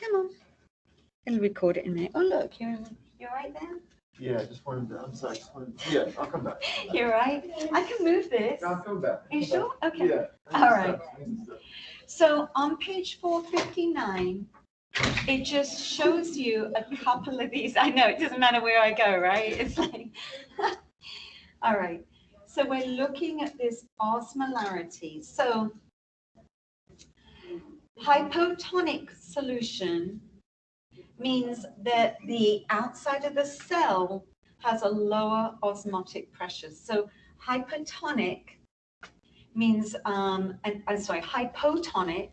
Come on. I'll record it in there. Oh, look, you're right there? Yeah, I just wanted to, I'm sorry. Yeah, I'll come back. You're right. I can move this. No, I'll come back. Are you sure? Okay. Yeah. All right. So on page 459, it just shows you a couple of these. I know it doesn't matter where I go, right? It's like, all right. So we're looking at this osmolarity. So hypotonic solution means that the outside of the cell has a lower osmotic pressure. So hypotonic means, hypotonic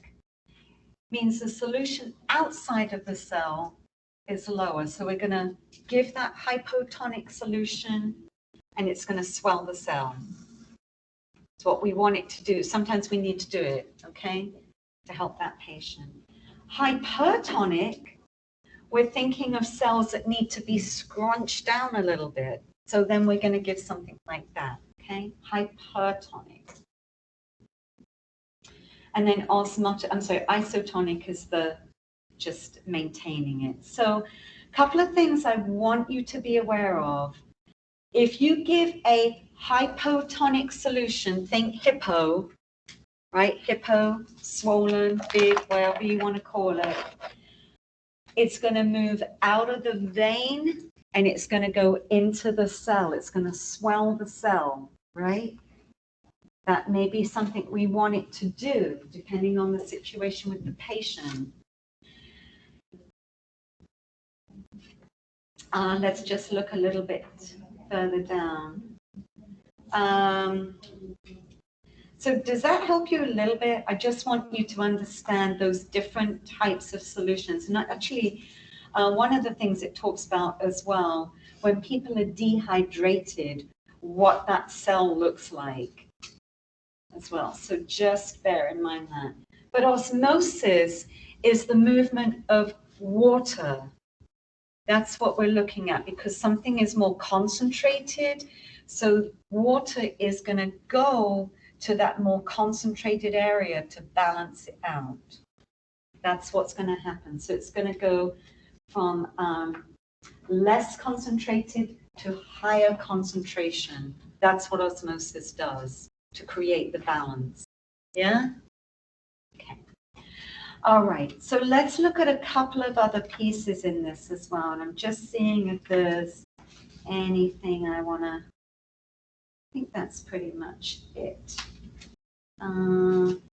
means the solution outside of the cell is lower. So we're going to give that hypotonic solution and it's going to swell the cell. It's what we want it to do. Sometimes we need to do it, okay, to help that patient. Hypertonic, we're thinking of cells that need to be scrunched down a little bit. So then we're going to give something like that, okay? Hypertonic. And then isotonic is the just maintaining it. So a couple of things I want you to be aware of. If you give a hypotonic solution, think hippo, right? Hippo, swollen, big, whatever you want to call it. It's going to move out of the vein and it's going to go into the cell. It's going to swell the cell, right? That may be something we want it to do, depending on the situation with the patient. Let's just look a little bit further down. So does that help you a little bit? I just want you to understand those different types of solutions. And actually, one of the things it talks about as well, when people are dehydrated, what that cell looks like as well. So just bear in mind that. But osmosis is the movement of water. That's what we're looking at because something is more concentrated. So water is going to go to that more concentrated area to balance it out. That's what's going to happen. So it's going to go from less concentrated to higher concentration. That's what osmosis does to create the balance. Yeah? Okay. All right. So let's look at a couple of other pieces in this as well. And I'm just seeing if there's anything I want to. I think that's pretty much it.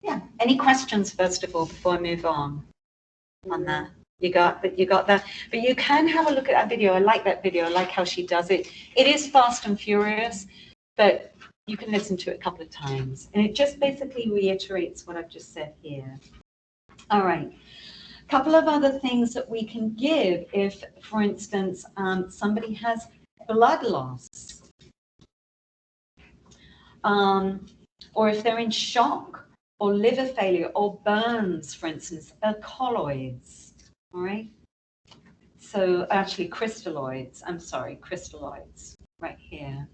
Yeah. Any questions first of all before I move on that? You got that. But you can have a look at that video. I like that video. I like how she does it. It is fast and furious, but you can listen to it a couple of times, and it just basically reiterates what I've just said here. All right. A couple of other things that we can give if, for instance, somebody has blood loss. Or if they're in shock or liver failure or burns, for instance, colloids, all right? So actually crystalloids, crystalloids right here.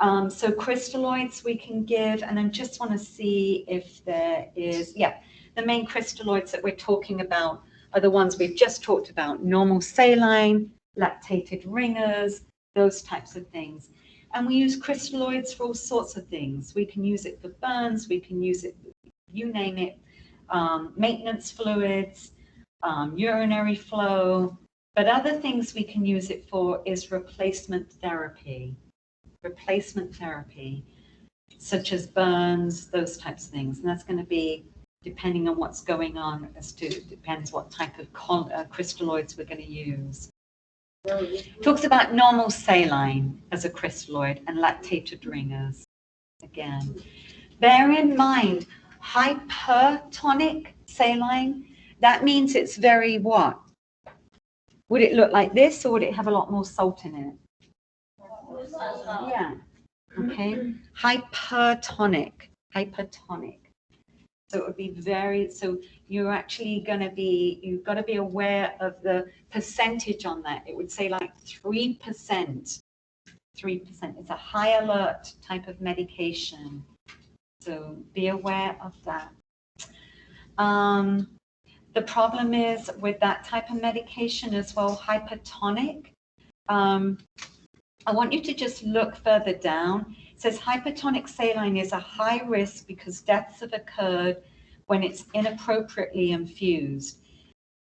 So crystalloids we can give, and I just want to see if there is, the main crystalloids that we're talking about are the ones we've just talked about, normal saline, lactated ringers, those types of things. And we use crystalloids for all sorts of things. We can use it for burns, we can use it, you name it, maintenance fluids, urinary flow, but other things we can use it for is replacement therapy, such as burns, those types of things. And that's going to be depending on what's going on depends what type of crystalloids we're going to use. Talks about normal saline as a crystalloid and lactated ringers. Again, bear in mind, hypertonic saline, that means it's very what? Would it look like this or would it have a lot more salt in it? Yeah. Okay. Hypertonic. So it would be so you're actually going to be, you've got to be aware of the percentage on that. It would say like 3%. 3%. It's a high alert type of medication. So be aware of that. The problem is with that type of medication as well, hypertonic. I want you to just look further down. It says hypertonic saline is a high risk because deaths have occurred when it's inappropriately infused.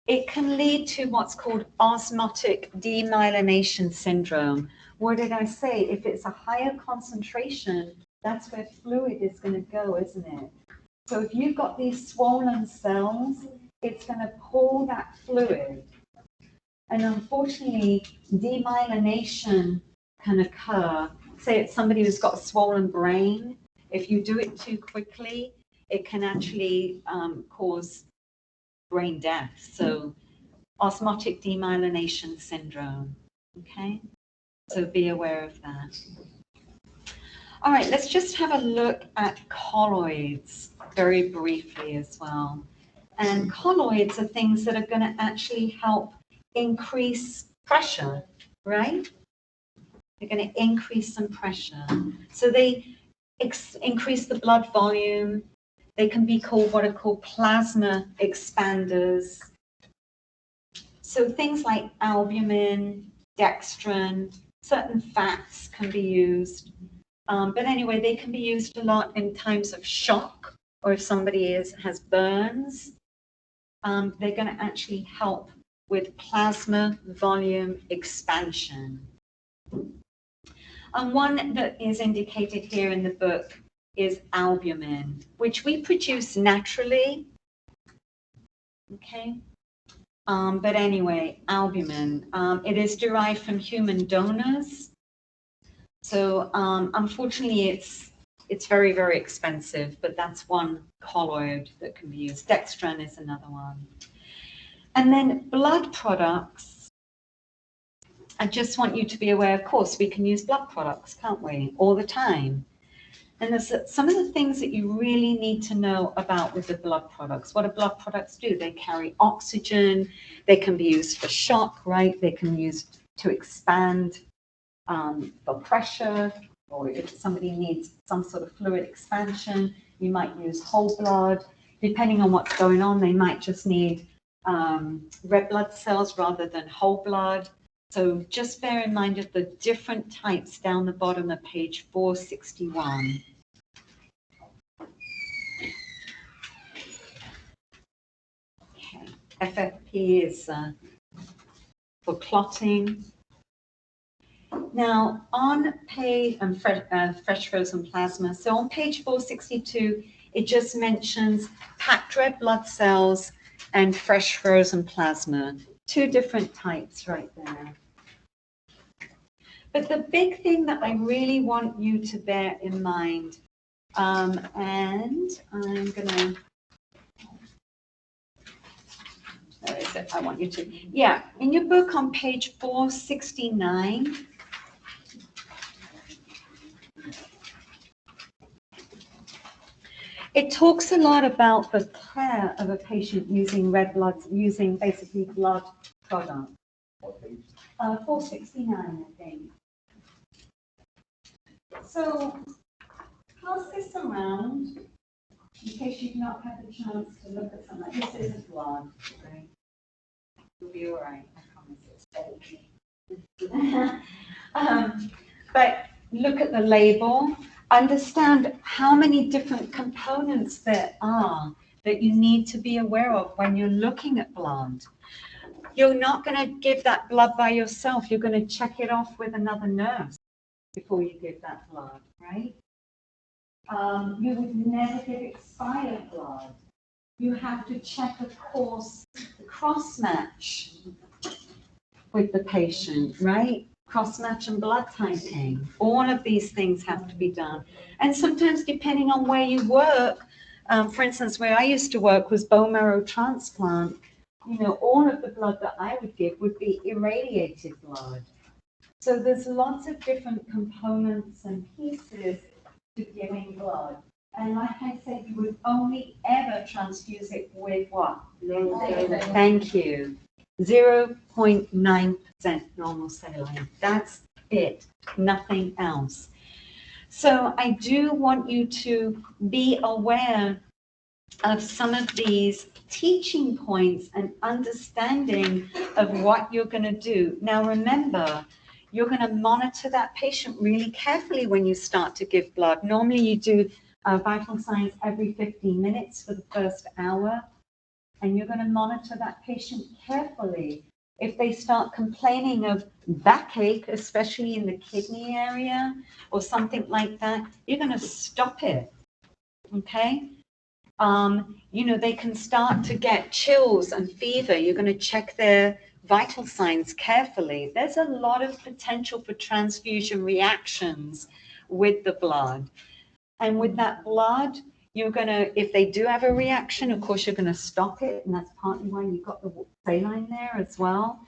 It can lead to what's called osmotic demyelination syndrome. What did I say? If it's a higher concentration, that's where fluid is going to go, isn't it? So if you've got these swollen cells, it's going to pull that fluid. And unfortunately, demyelination can occur. Say it's somebody who's got a swollen brain. If you do it too quickly, it can actually cause brain death. So osmotic demyelination syndrome, okay? So be aware of that. All right, let's just have a look at colloids very briefly as well. And colloids are things that are going to actually help increase pressure, right? They're going to increase some pressure. So they increase the blood volume. They can be called what are called plasma expanders. So things like albumin, dextrin, certain fats can be used. But anyway, they can be used a lot in times of shock, or if somebody has burns. They're going to actually help with plasma volume expansion. And one that is indicated here in the book is albumin, which we produce naturally. Okay. But anyway, albumin, it is derived from human donors. So unfortunately, it's very, very expensive, but that's one colloid that can be used. Dextrin is another one. And then blood products. I just want you to be aware, of course, we can use blood products, can't we, all the time? And there's some of the things that you really need to know about with the blood products. What do blood products do? They carry oxygen. They can be used for shock, right? They can be used to expand for pressure, or if somebody needs some sort of fluid expansion, you might use whole blood. Depending on what's going on, they might just need red blood cells rather than whole blood. So just bear in mind of the different types down the bottom of page 461. Okay. FFP is for clotting. Now on page fresh frozen plasma. So on page 462, it just mentions packed red blood cells and fresh frozen plasma. Two different types right there. But the big thing that I really want you to bear in mind, and I'm gonna, where is it? I want you to, yeah, in your book on page 469, it talks a lot about the care of a patient using red blood, using basically blood products. 469, I think. So pass this around in case you've not had the chance to look at something. This isn't blood, right? You'll be all right, I promise it's fake. But look at the label. Understand how many different components there are that you need to be aware of when you're looking at blood. You're not going to give that blood by yourself. You're going to check it off with another nurse before you give that blood, right? You would never give expired blood. You have to check, of course, the cross-match with the patient, right? Cross-match and blood typing. All of these things have to be done. And sometimes depending on where you work, for instance, where I used to work was bone marrow transplant, you know, all of the blood that I would give would be irradiated blood. So there's lots of different components and pieces to giving blood. And like I said, you would only ever transfuse it with what? Thank you. 0.9% normal saline. That's it. Nothing else. So I do want you to be aware of some of these teaching points and understanding of what you're going to do. Now, remember, you're going to monitor that patient really carefully when you start to give blood. Normally, you do vital signs every 15 minutes for the first hour, and you're going to monitor that patient carefully. If they start complaining of backache, especially in the kidney area or something like that, you're going to stop it, okay? You know, they can start to get chills and fever. You're going to check their vital signs carefully. There's a lot of potential for transfusion reactions with the blood. And with that blood, you're going to, if they do have a reaction, of course, you're going to stop it. And that's partly why you've got the saline there as well.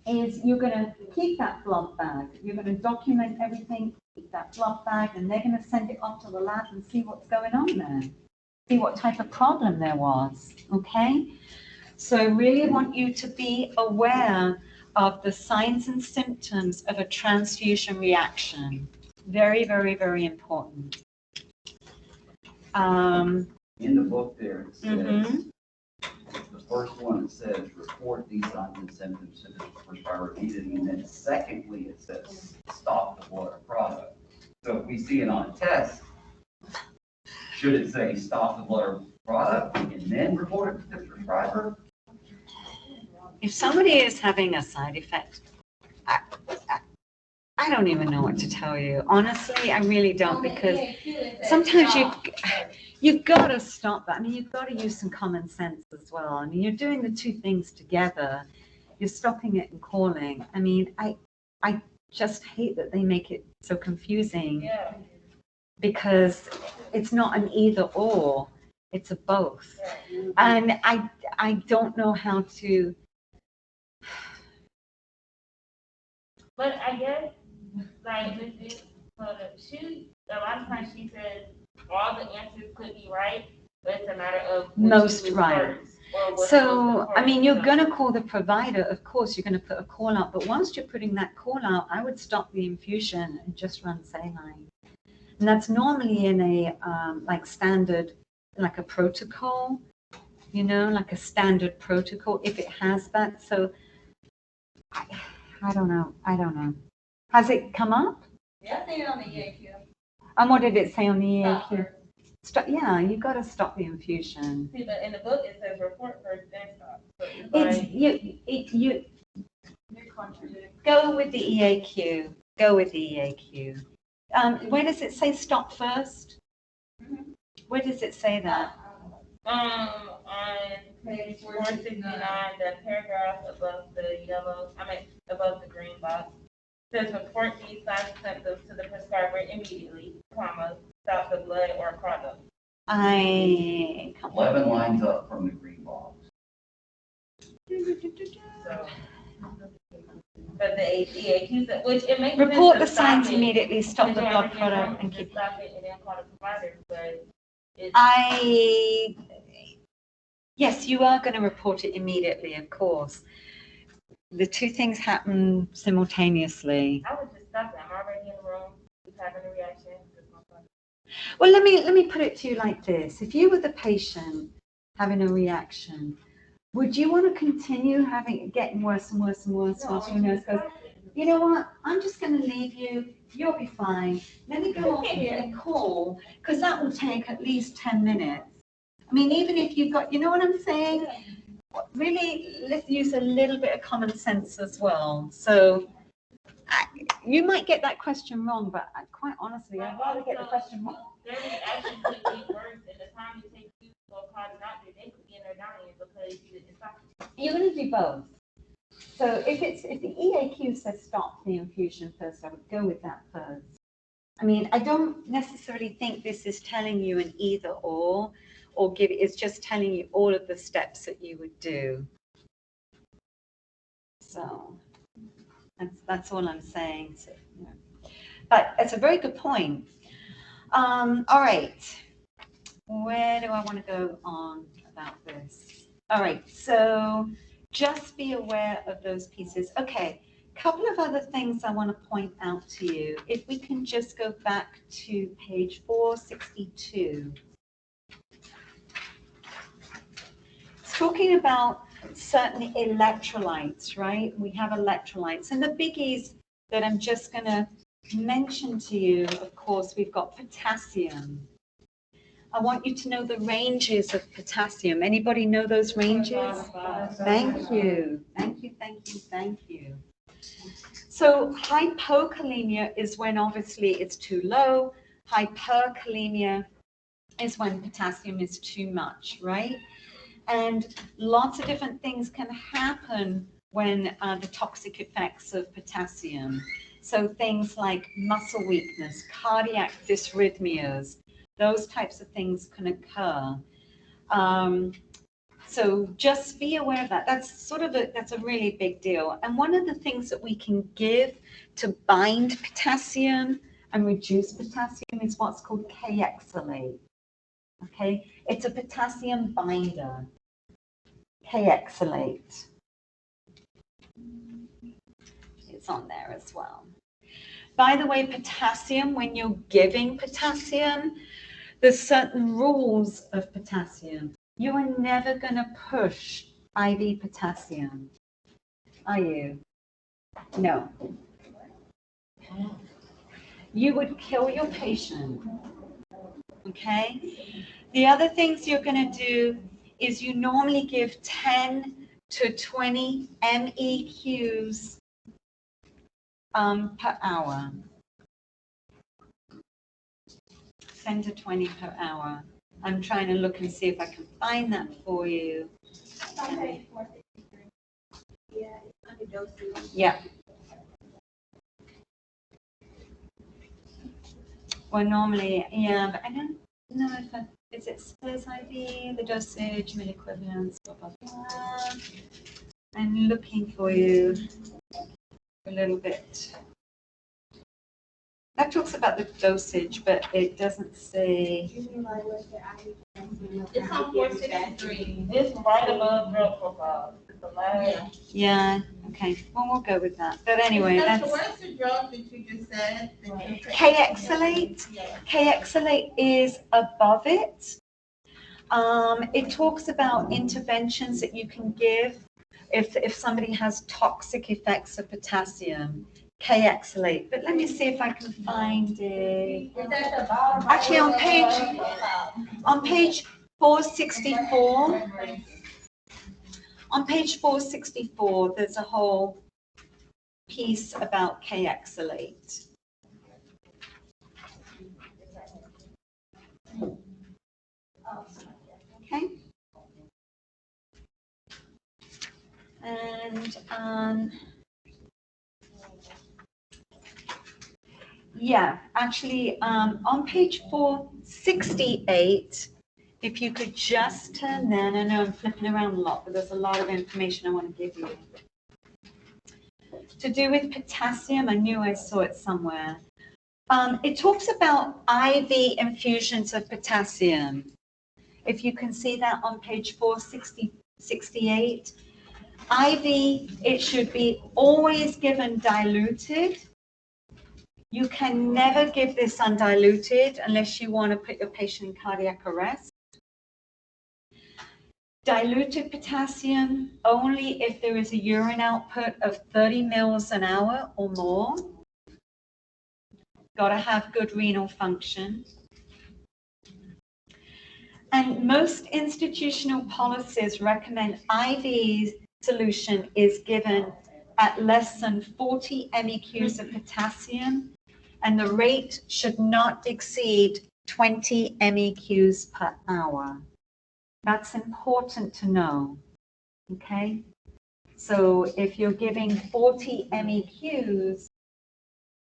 Is you're going to keep that blood bag. You're going to document everything, keep that blood bag, and they're going to send it off to the lab and see what's going on there. See what type of problem there was, okay? So I really want you to be aware of the signs and symptoms of a transfusion reaction. Very, very, very important. In the book there, it says, the first one, it says, report these signs and symptoms to the prescriber immediately. And then secondly, it says, stop the blood or product. So if we see it on a test, should it say stop the blood or product and then report it to the prescriber? If somebody is having a side effect, I don't even know what to tell you. Honestly, I really don't, because sometimes you've got to stop that. I mean, you've got to use some common sense as well. I mean, you're doing the two things together. You're stopping it and calling. I mean, I just hate that they make it so confusing, because it's not an either or, it's a both. And I don't know how to. But I guess, like, this is, a lot of times she says all the answers could be right, but it's a matter of Most right. First, so, I mean, you're going to call the provider, of course, you're going to put a call out, but once you're putting that call out, I would stop the infusion and just run saline. And that's normally in a, like standard, like a protocol, you know, like a standard protocol, if it has that. So, I don't know. Has it come up? Yeah, I think on the EAQ. And what did it say on the EAQ? Stop. Yeah, you got to stop the infusion. See, but in the book it says report first, then stop. So You go with the EAQ. Go with the EAQ. Where does it say stop first? Where does it say that? on page 469, the paragraph above the above the green box, says report these signs and symptoms to the prescriber immediately, comma, stop the blood or product. 11 lines up from the green box. So, but the EAQ said, which it makes Report the sense to signs stop it, immediately, stop the because blood everything product, wrong, and just keep. stop it and then call the provider, but Yes, you are going to report it immediately, of course. The two things happen simultaneously. I would just stop it. I'm already in the room. He's having a reaction. Well, let me put it to you like this. If you were the patient having a reaction, would you want to continue getting worse and worse and worse whilst your nurse goes, you know what, I'm just going to leave you. You'll be fine. Let me go off and call, because that will take at least 10 minutes. I mean, even if you've got, you know what I'm saying? Really, let's use a little bit of common sense as well. So you might get that question wrong, but quite honestly, I'd rather get the question wrong. Their reaction could be worse, and the time it takes you to go call the doctor, they could be in there dying because you didn't stop it. You're going to do both. So if the EAQ says stop the infusion first, I would go with that first. I mean, I don't necessarily think this is telling you an either or it's just telling you all of the steps that you would do. So that's all I'm saying. So, yeah. But it's a very good point. All right. Where do I want to go on about this? All right. So just be aware of those pieces. Okay. Couple of other things I want to point out to you. If we can just go back to page 462. talking about certain electrolytes, right? We have electrolytes, and the biggies that I'm just going to mention to you, of course, we've got potassium. I want you to know the ranges of potassium. Anybody know those ranges? Thank you. Thank you, thank you, thank you. So hypokalemia is when obviously it's too low. Hyperkalemia is when potassium is too much, right? And lots of different things can happen when the toxic effects of potassium. So things like muscle weakness, cardiac dysrhythmias, those types of things can occur. So just be aware of that. That's a really big deal. And one of the things that we can give to bind potassium and reduce potassium is what's called Kayexalate. Okay, it's a potassium binder. Kayexalate. It's on there as well. By the way, potassium, when you're giving potassium, there's certain rules of potassium. You are never going to push IV potassium, are you? No. You would kill your patient, okay? The other things you're going to do is you normally give 10 to 20 MEQs per hour. 10 to 20 per hour. I'm trying to look and see if I can find that for you. Yeah. Well, normally, yeah, but I don't know if is it says IV, the dosage, milliequivalents, blah, blah, blah. I'm looking for you a little bit. That talks about the dosage, but it doesn't say. It's on 463. It's right above drug profile. Yeah, okay. Well, we'll go with that. But anyway, that's. What is the drug that you just said? Kayexalate. Kayexalate is above it. It talks about interventions that you can give if somebody has toxic effects of potassium. Kayexalate. But let me see if I can find it. Actually, on page 464. On page 464, there's a whole piece about Kayexalate. Okay. And yeah, actually, on page 468, if you could just turn there, I know I'm flipping around a lot, but there's a lot of information I want to give you. To do with potassium, I knew I saw it somewhere. It talks about IV infusions of potassium. If you can see that on page 468, IV, it should be always given diluted. You can never give this undiluted unless you want to put your patient in cardiac arrest. Diluted potassium only if there is a urine output of 30 mils an hour or more. Got to have good renal function. And most institutional policies recommend IV solution is given at less than 40 MEQs of potassium, and the rate should not exceed 20 MEQs per hour. That's important to know, okay? So if you're giving 40 MEQs,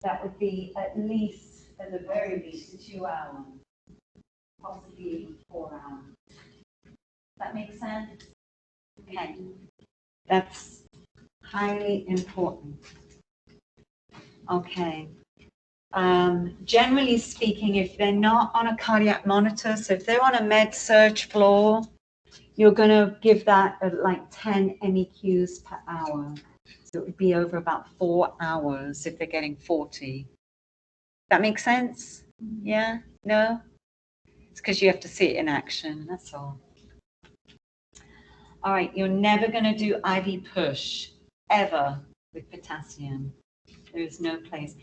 that would be at least, at the very least, 2 hours, possibly even 4 hours. That makes sense? Okay, that's highly important. Okay. Generally speaking, if they're not on a cardiac monitor, so if they're on a med surge floor, you're going to give that at like 10 MEQs per hour. So it would be over about 4 hours if they're getting 40. That makes sense? Yeah? No? It's because you have to see it in action, that's all. All right, you're never going to do IV push, ever, with potassium. There is no place.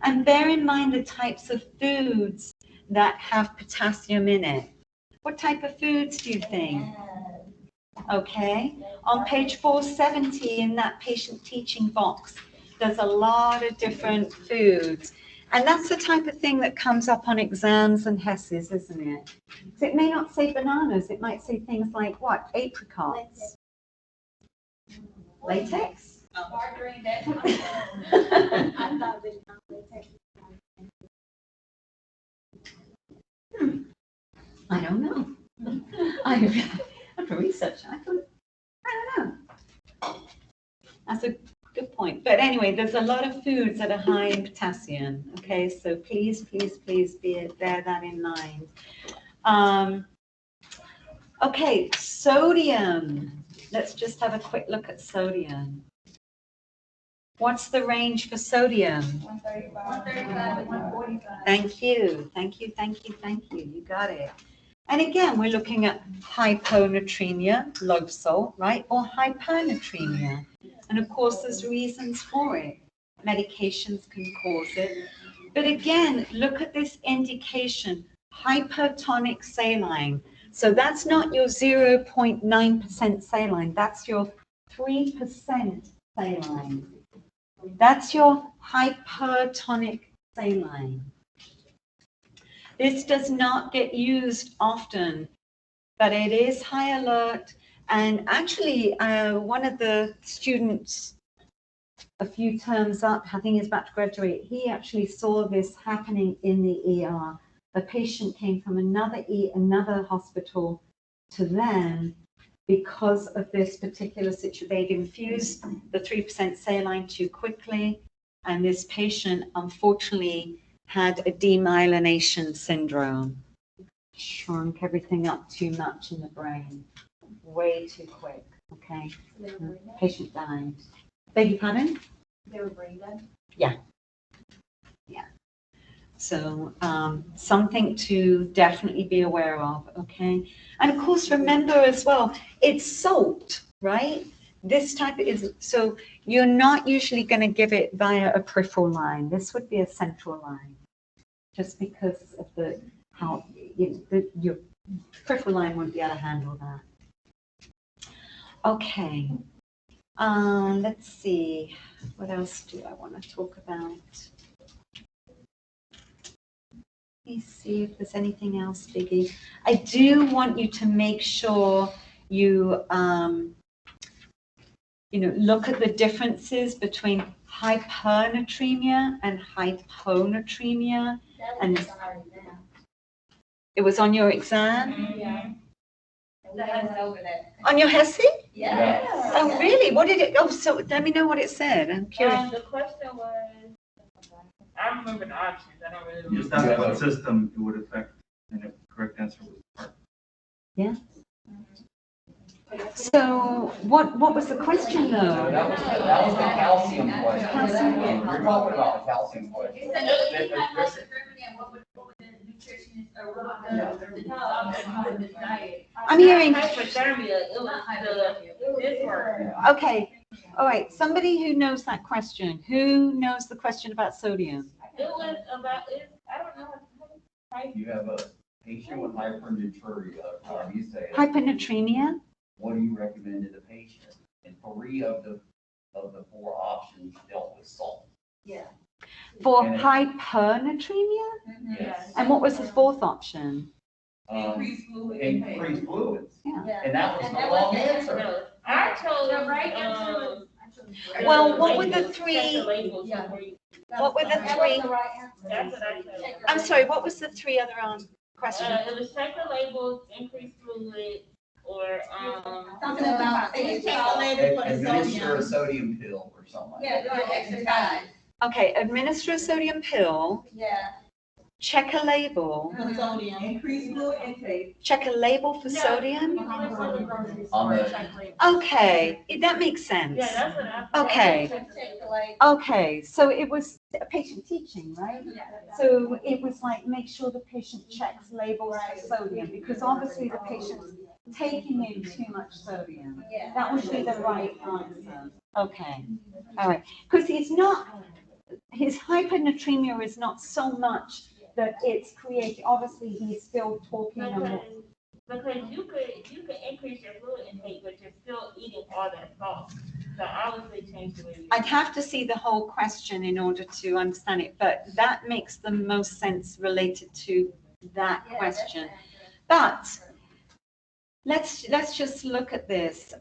And bear in mind the types of foods that have potassium in it. What type of foods do you think? Okay, on page 470 in that patient teaching box, there's a lot of different foods. And that's the type of thing that comes up on exams and HESs, isn't it? So it may not say bananas, it might say things like what? Apricots. Latex? I don't know. I have to research. I don't know. That's a good point. But anyway, there's a lot of foods that are high in potassium. Okay, so please bear that in mind. Okay, sodium. Let's just have a quick look at sodium. What's the range for sodium? 135 to 145. Thank you. You got it. And again, we're looking at hyponatremia, low salt, right? Or hypernatremia. And of course, there's reasons for it. Medications can cause it. But again, look at this indication, hypertonic saline. So that's not your 0.9% saline. That's your 3% saline. That's your hypertonic saline. This does not get used often, but it is high alert. And actually, one of the students a few terms up, I think he's about to graduate, he actually saw this happening in the ER. A patient came from another hospital to them because of this particular situation. They'd infused the 3% saline too quickly, and this patient unfortunately had a demyelination syndrome. Shrunk everything up too much in the brain, way too quick, okay? Patient died. Beg your pardon? They were brain dead? Yeah. So something to definitely be aware of, okay? And of course, remember as well, it's salt, right? This type is, so you're not usually going to give it via a peripheral line. This would be a central line, just because of how your peripheral line won't be able to handle that. Okay. Let's see. What else do I want to talk about? Let me see if there's anything else, Biggie. I do want you to make sure you, look at the differences between hypernatremia and hyponatremia. And it was on your exam? Yeah. That's over there. On your HESI? Yeah. Oh, really? What did it? Oh, so let me know what it said. I'm curious. The question was, I remember the options. I don't really Just remember. that's what system it would affect, and the correct answer was part. Yeah. So what was the question though? That was the calcium question. Calcium. We're talking about the calcium question. It said hyponatremia, what would the nutritionist or what would the diet? I'm hearing. Hypothermia. It was this word. Okay. All right. Somebody who knows that question. Who knows the question about sodium? It was about, I don't know. You have a patient with hypernatremia, however you say it. Hypernatremia. What do you recommend to the patient? And 3 of the 4 options dealt with salt. Yeah. For And- hypernatremia? Yes. And what was the 4th option? Increased fluid Increased fluids. Yeah. And that was And the that was wrong the answer. No, I chose, The right answer was. Well, what were the labels, 3? check the labels Yeah. before you- What were the That 3? was the right answer. That's what I chose. I'm sorry. What was the 3 other questions? It was check the labels, increase fluid, or, Something about, they check the label for the Administer a sodium. sodium pill or something like that. Yeah, do an exercise. Okay. Administer a sodium pill. Yeah. check a label. Sodium. Increase fluid intake. Check a label for sodium? On the, Okay, that makes sense. Yeah, that's what I. Okay. Okay, so it was a patient teaching, right? So it was like, make sure the patient checks labels for sodium, because obviously the patient's taking in too much sodium. That would be the right answer. Okay, all right. Because he's not, his hypernatremia is not so much that it's creating, obviously he's still talking about. Because you could increase your fluid intake, but you're still eating all that salt. So I would say change the way you. I'd have to see the whole question in order to understand it, but that makes the most sense related to that question. But let's just look at this.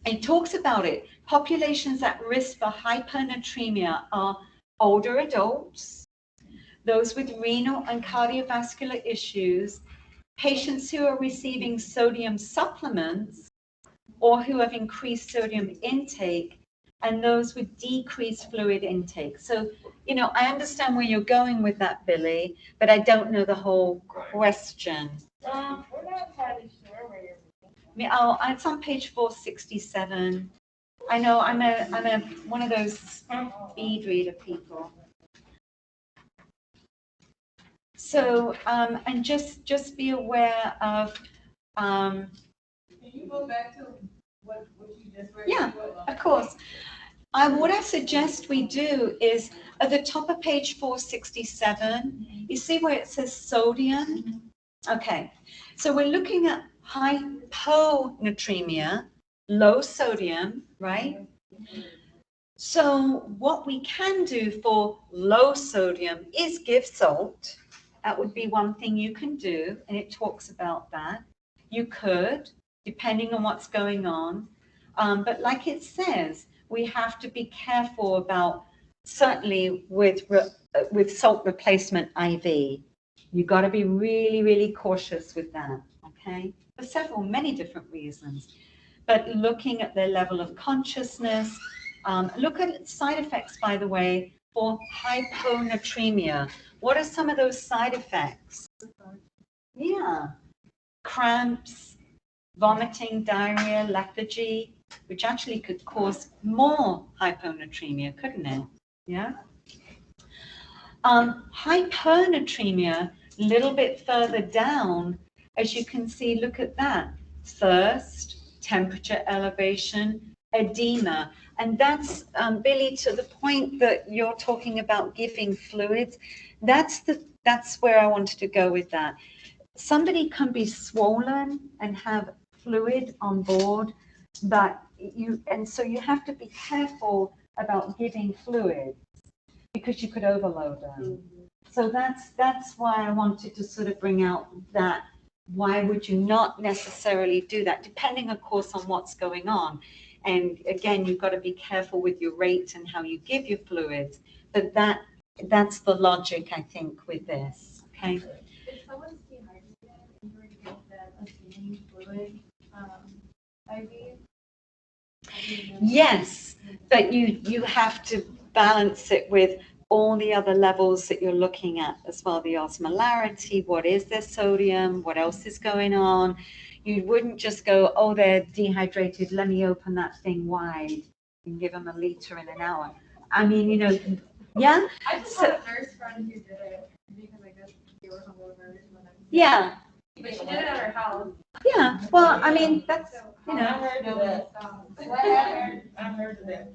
It talks about it. Populations at risk for hypernatremia are older adults, those with renal and cardiovascular issues, patients who are receiving sodium supplements or who have increased sodium intake, and those with decreased fluid intake. So, you know, I understand where you're going with that, Billy, but I don't know the whole question. We're not entirely sure where you're. Oh, it's on page 467. I know I'm a one of those speed reader people. So, and just be aware of, Can you go back to what you just read? Yeah, of course. What I suggest we do is at the top of page 467, you see where it says sodium? Okay, so we're looking at hyponatremia, low sodium, right? So what we can do for low sodium is give salt. That would be one thing you can do, and it talks about that. You could, depending on what's going on. But like it says, we have to be careful about, certainly with salt replacement IV. You've got to be really, really cautious with that, okay? For many different reasons. But looking at their level of consciousness, look at side effects, by the way, for hyponatremia. What are some of those side effects? Yeah, cramps, vomiting, diarrhea, lethargy, which actually could cause more hyponatremia, couldn't it? Yeah. Hypernatremia, a little bit further down, as you can see, look at that. Thirst, temperature elevation, edema. And that's, Billy, to the point that you're talking about giving fluids, that's where I wanted to go with that. Somebody can be swollen and have fluid on board, so you have to be careful about giving fluids because you could overload them. So that's why I wanted to sort of bring out that. Why would you not necessarily do that, depending, of course, on what's going on. And again, you've got to be careful with your rate and how you give your fluids. But that's the logic, I think, with this. Okay. If someone's dehydrated and you were to give them a saline fluid, IV? Yes, but you have to balance it with all the other levels that you're looking at as well, the osmolarity, what is their sodium, what else is going on. You wouldn't just go, oh, they're dehydrated, let me open that thing wide and give them a liter in an hour. I mean, you know, yeah? I just had a nurse friend who did it because I guess they were hungover. Yeah. But she did it at her house. Yeah, well, I mean, that's, you know. I heard of that. I heard of that.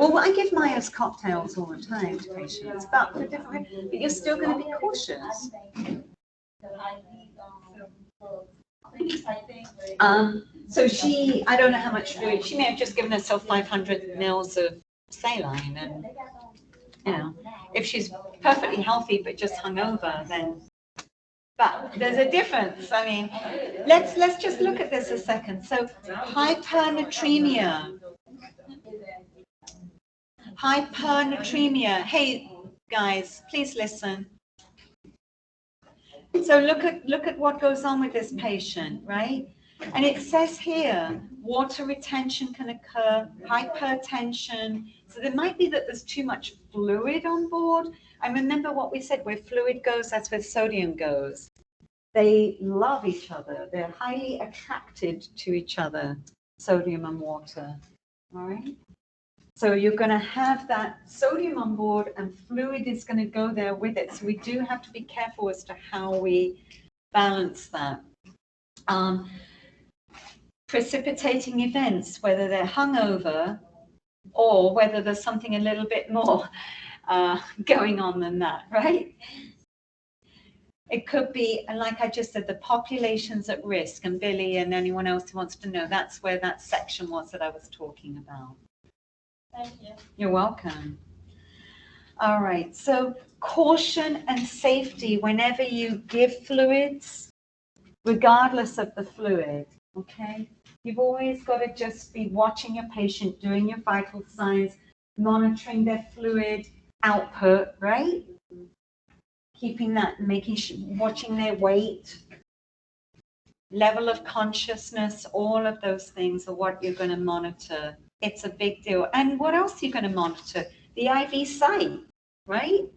Well, I give Myers cocktails all the time to patients, but for different, but you're still going to be cautious. So she, I don't know how much fluid, she may have just given herself 500 mils of saline, and, you know, if she's perfectly healthy but just hungover, then, but there's a difference. I mean, let's just look at this a second. So hypernatremia. Hypernatremia. Hey, guys, please listen. So look at what goes on with this patient, right? And it says here, water retention can occur, hypertension. So there might be that there's too much fluid on board. And remember what we said, where fluid goes, that's where sodium goes. They love each other. They're highly attracted to each other, sodium and water. All right? So you're going to have that sodium on board and fluid is going to go there with it. So we do have to be careful as to how we balance that. Precipitating events, whether they're hungover or whether there's something a little bit more going on than that, right? It could be, and like I just said, the population's at risk, and Billy and anyone else who wants to know, that's where that section was that I was talking about. Thank you. You're welcome. All right, so caution and safety whenever you give fluids, regardless of the fluid, okay? You've always got to just be watching your patient, doing your vital signs, monitoring their fluid output, right? Keeping that, making sure, watching their weight, level of consciousness, all of those things are what you're going to monitor. It's a big deal. And what else are you going to monitor? The IV site, right?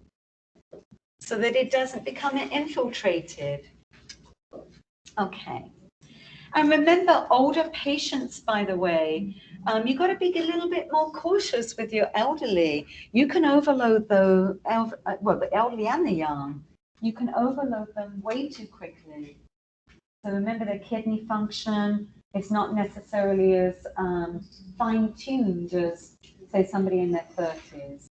So that it doesn't become infiltrated. Okay. And remember, older patients, by the way, you've got to be a little bit more cautious with your elderly. You can overload the elderly and the young. You can overload them way too quickly. So remember, the kidney function is not necessarily as fine-tuned as, say, somebody in their 30s.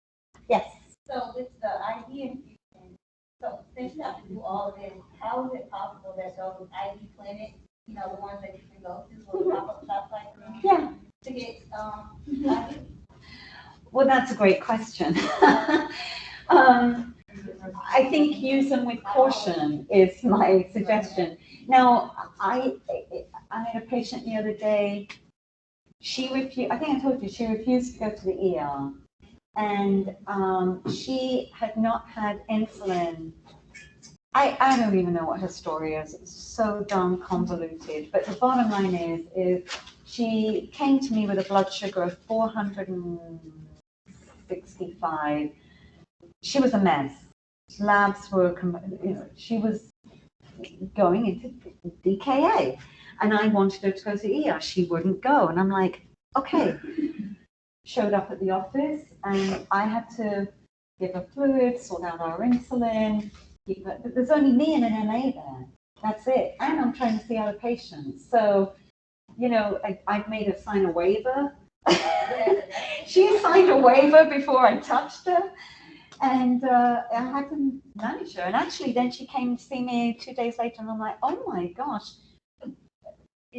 Yes? So with the IV infusion, so since you have to do all of this, how is it possible that those IV clinics, you know, the ones that you can go to, will pop up shop like them? Yeah. To get IV? Well, that's a great question. I think use them with caution is my suggestion. Now, I had a patient the other day. She refused. I think I told you she refused to go to the ER, and she had not had insulin. I don't even know what her story is. It's so darn convoluted. But the bottom line is she came to me with a blood sugar of 465. She was a mess. Labs were, she was going into DKA. And I wanted her to go to the ER. She wouldn't go. And I'm like, okay. Showed up at the office and I had to give her fluid, sort out our insulin. There's only me and an MA there. That's it. And I'm trying to see other patients. So, you know, I made her sign a waiver. She signed a waiver before I touched her. And I had to manage her. And actually, then she came to see me 2 days later, and I'm like, oh my gosh.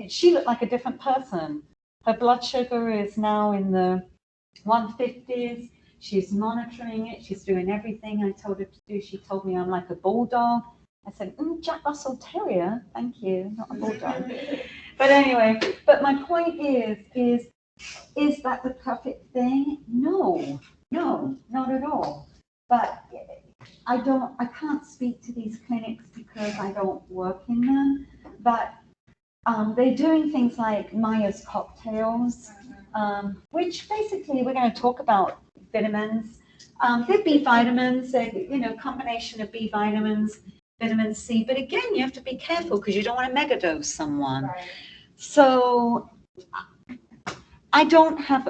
She looked like a different person. Her blood sugar is now in the 150s. She's monitoring it. She's doing everything I told her to do. She told me I'm like a bulldog. I said, Jack Russell Terrier. Thank you, not a bulldog. But anyway, but my point is that the perfect thing? No, not at all. But I can't speak to these clinics because I don't work in them. But they're doing things like Myers cocktails, which basically we're going to talk about vitamins. They're B vitamins, they're, combination of B vitamins, vitamin C. But again, you have to be careful because you don't want to megadose someone. Right. So I don't have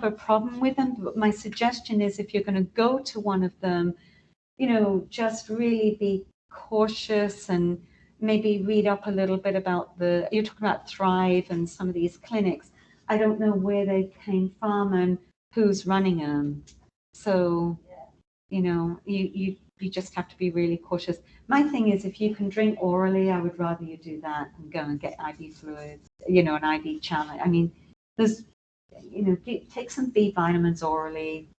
a problem with them. But my suggestion is if you're going to go to one of them, just really be cautious and maybe read up a little bit about you're talking about Thrive and some of these clinics. I don't know where they came from and who's running them. So, you just have to be really cautious. My thing is if you can drink orally, I would rather you do that than go and get IV fluids, an IV challenge. I mean, there's, take some B vitamins orally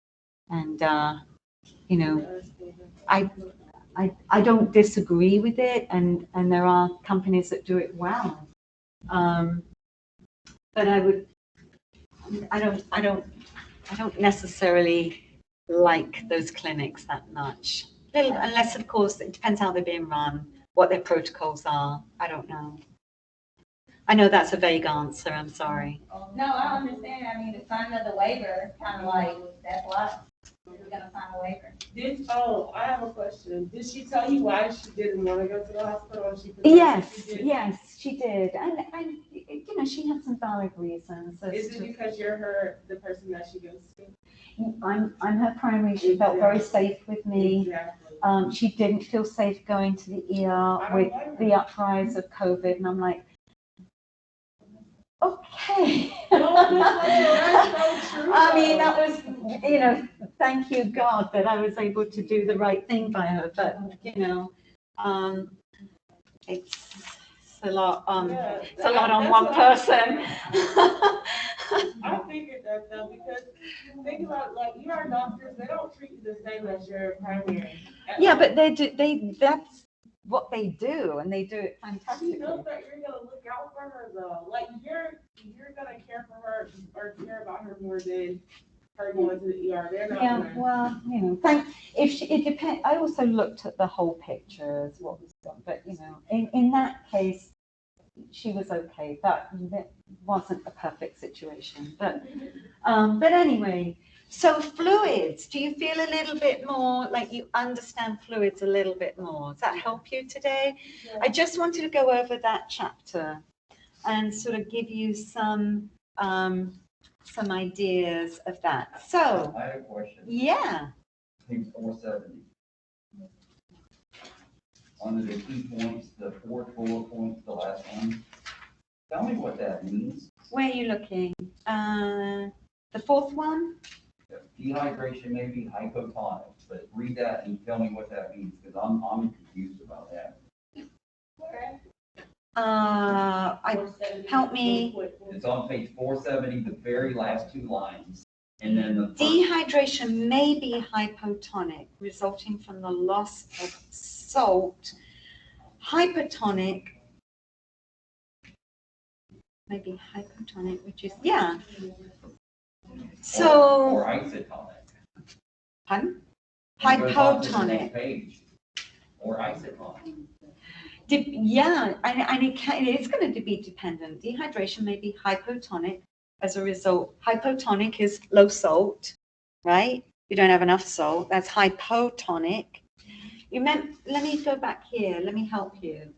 and, I don't disagree with it, and there are companies that do it well. But I don't necessarily like those clinics that much. Unless, of course, it depends how they're being run, what their protocols are. I don't know. I know that's a vague answer, I'm sorry. No, I understand. I mean, the sign of the waiver, kind of like, that's why we're gonna sign a waiver. I have a question. Did she tell you why she didn't want to go to the hospital? Or she Yes, she did. And, you know, she had some valid reasons. Is it because you're the person that she goes to? I'm her primary. She felt very safe with me. Exactly. She didn't feel safe going to the ER with the uprise of COVID. And I'm like, okay. That's so true. I mean, that was, you know, thank you God that I was able to do the right thing by her. But, you know, it's a lot, it's a lot on one person. I figured that though, because think about, like, you are doctors, they don't treat you the same as your primary. Yeah, but that's what they do, and they do it She fantastically. knows that you're gonna look out for her though, like, you're gonna care for her or care about her more than her going to the ER, they're not Yeah, gonna. well, you know, it depends. I also looked at the whole picture as what was done, but you know, in that case, she was okay. That wasn't a perfect situation, but anyway. So fluids, do you feel a little bit more like you understand fluids a little bit more? Does that help you today? Yeah. I just wanted to go over that chapter and sort of give you some ideas of that. So, I had a question. yeah. Page 470. Under the key points, the fourth bullet point, the last one. Tell me what that means. Where are you looking? The fourth one? Dehydration may be hypotonic, but read that and tell me what that means, because I'm confused about that. Help me. It's on page 470, the very last two lines, and then the first. Dehydration may be hypotonic, resulting from the loss of salt. Hypotonic, maybe hypotonic, which is, yeah. So. Or isotonic. Pardon? It goes on to the Hypotonic. next page. Or isotonic. Yeah, and it is going to be dependent. Dehydration may be hypotonic as a result. Hypotonic is low salt, right? You don't have enough salt. That's hypotonic. Let me go back here. Let me help you.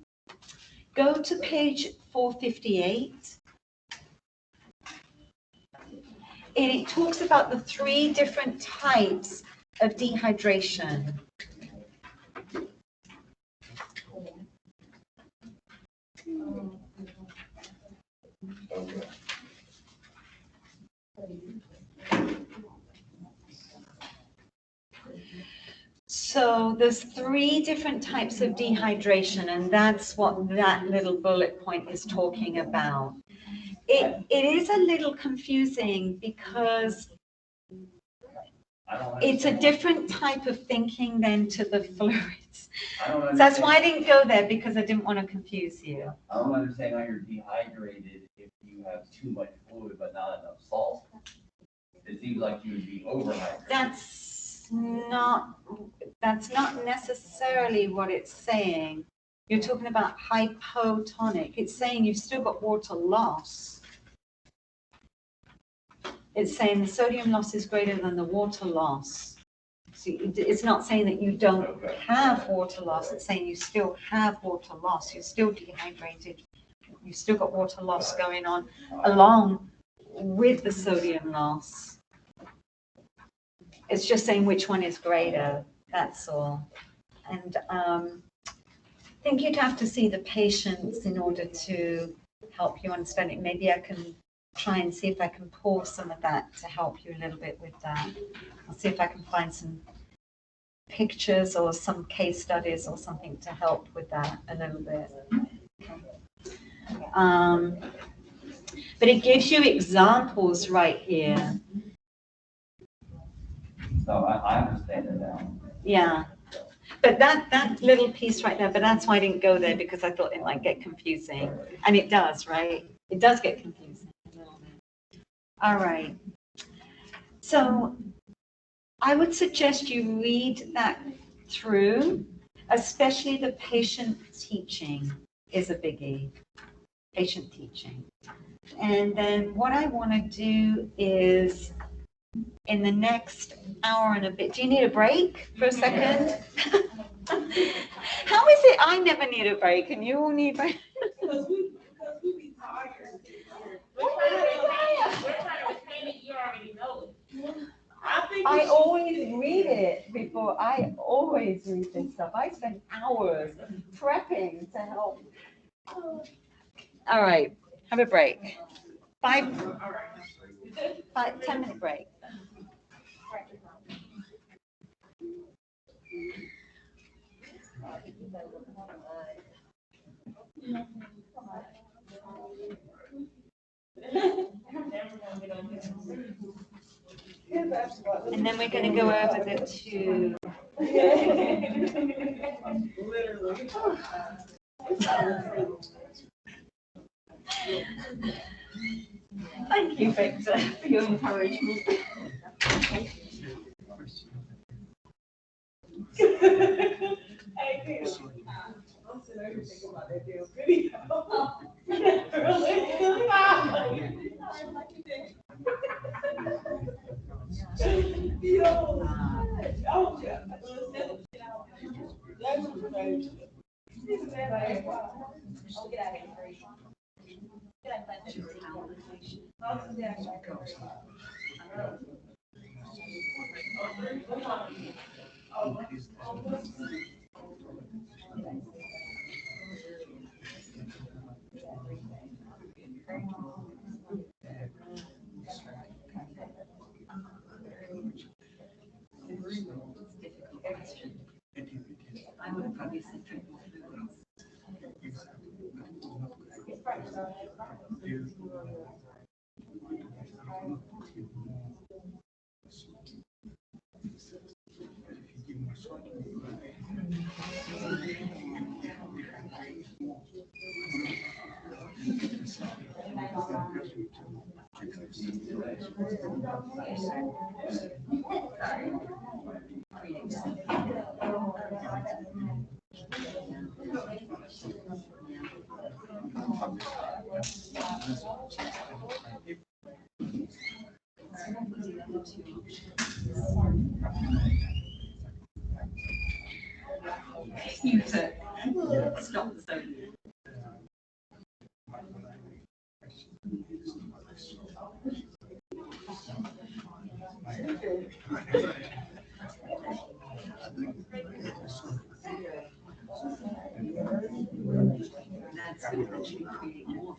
Go to page 458. And it talks about the 3 different types of dehydration. Okay. So there's 3 different types of dehydration, and that's what that little bullet point is talking about. It is a little confusing because it's a different type of thinking than to the fluids. I don't understand. That's why I didn't go there, because I didn't want to confuse you. I don't understand how you're dehydrated if you have too much fluid but not enough salt. It seems like you would be overhydrated. That's not necessarily what it's saying. You're talking about hypotonic. It's saying you've still got water loss. It's saying the sodium loss is greater than the water loss. See, it's not saying that you don't have water loss. It's saying you still have water loss. You're still dehydrated. You've still got water loss going on along with the sodium loss. It's just saying which one is greater. That's all. And I think you'd have to see the patients in order to help you understand it. Maybe I can try and see if I can pull some of that to help you a little bit with that. I'll see if I can find some pictures or some case studies or something to help with that a little bit. But it gives you examples right here. No, I understand it now. Yeah. But that little piece right there, but that's why I didn't go there, because I thought it might get confusing. And it does, right? It does get confusing a little bit. All right. So I would suggest you read that through, especially the patient teaching is a biggie. patient teaching. And then what I want to do is in the next hour and a bit, do you need a break for a second? How is it I never need a break and you all need break? Because we be tired. We're trying to retain it, you already know it. I always read it before, I always read this stuff. I spend hours prepping to help. All right, have a break. 10-minute break. And then we're going to go over the two. Literally. Thank you, Victor, for your encouragement. Hey, Chris. I'm sitting here thinking about that damn video. Yo, oh, yeah. That's crazy. I'll get out of here. Get out of I would have probably said drink more fluids. You took stop the soap. That's going to actually create more.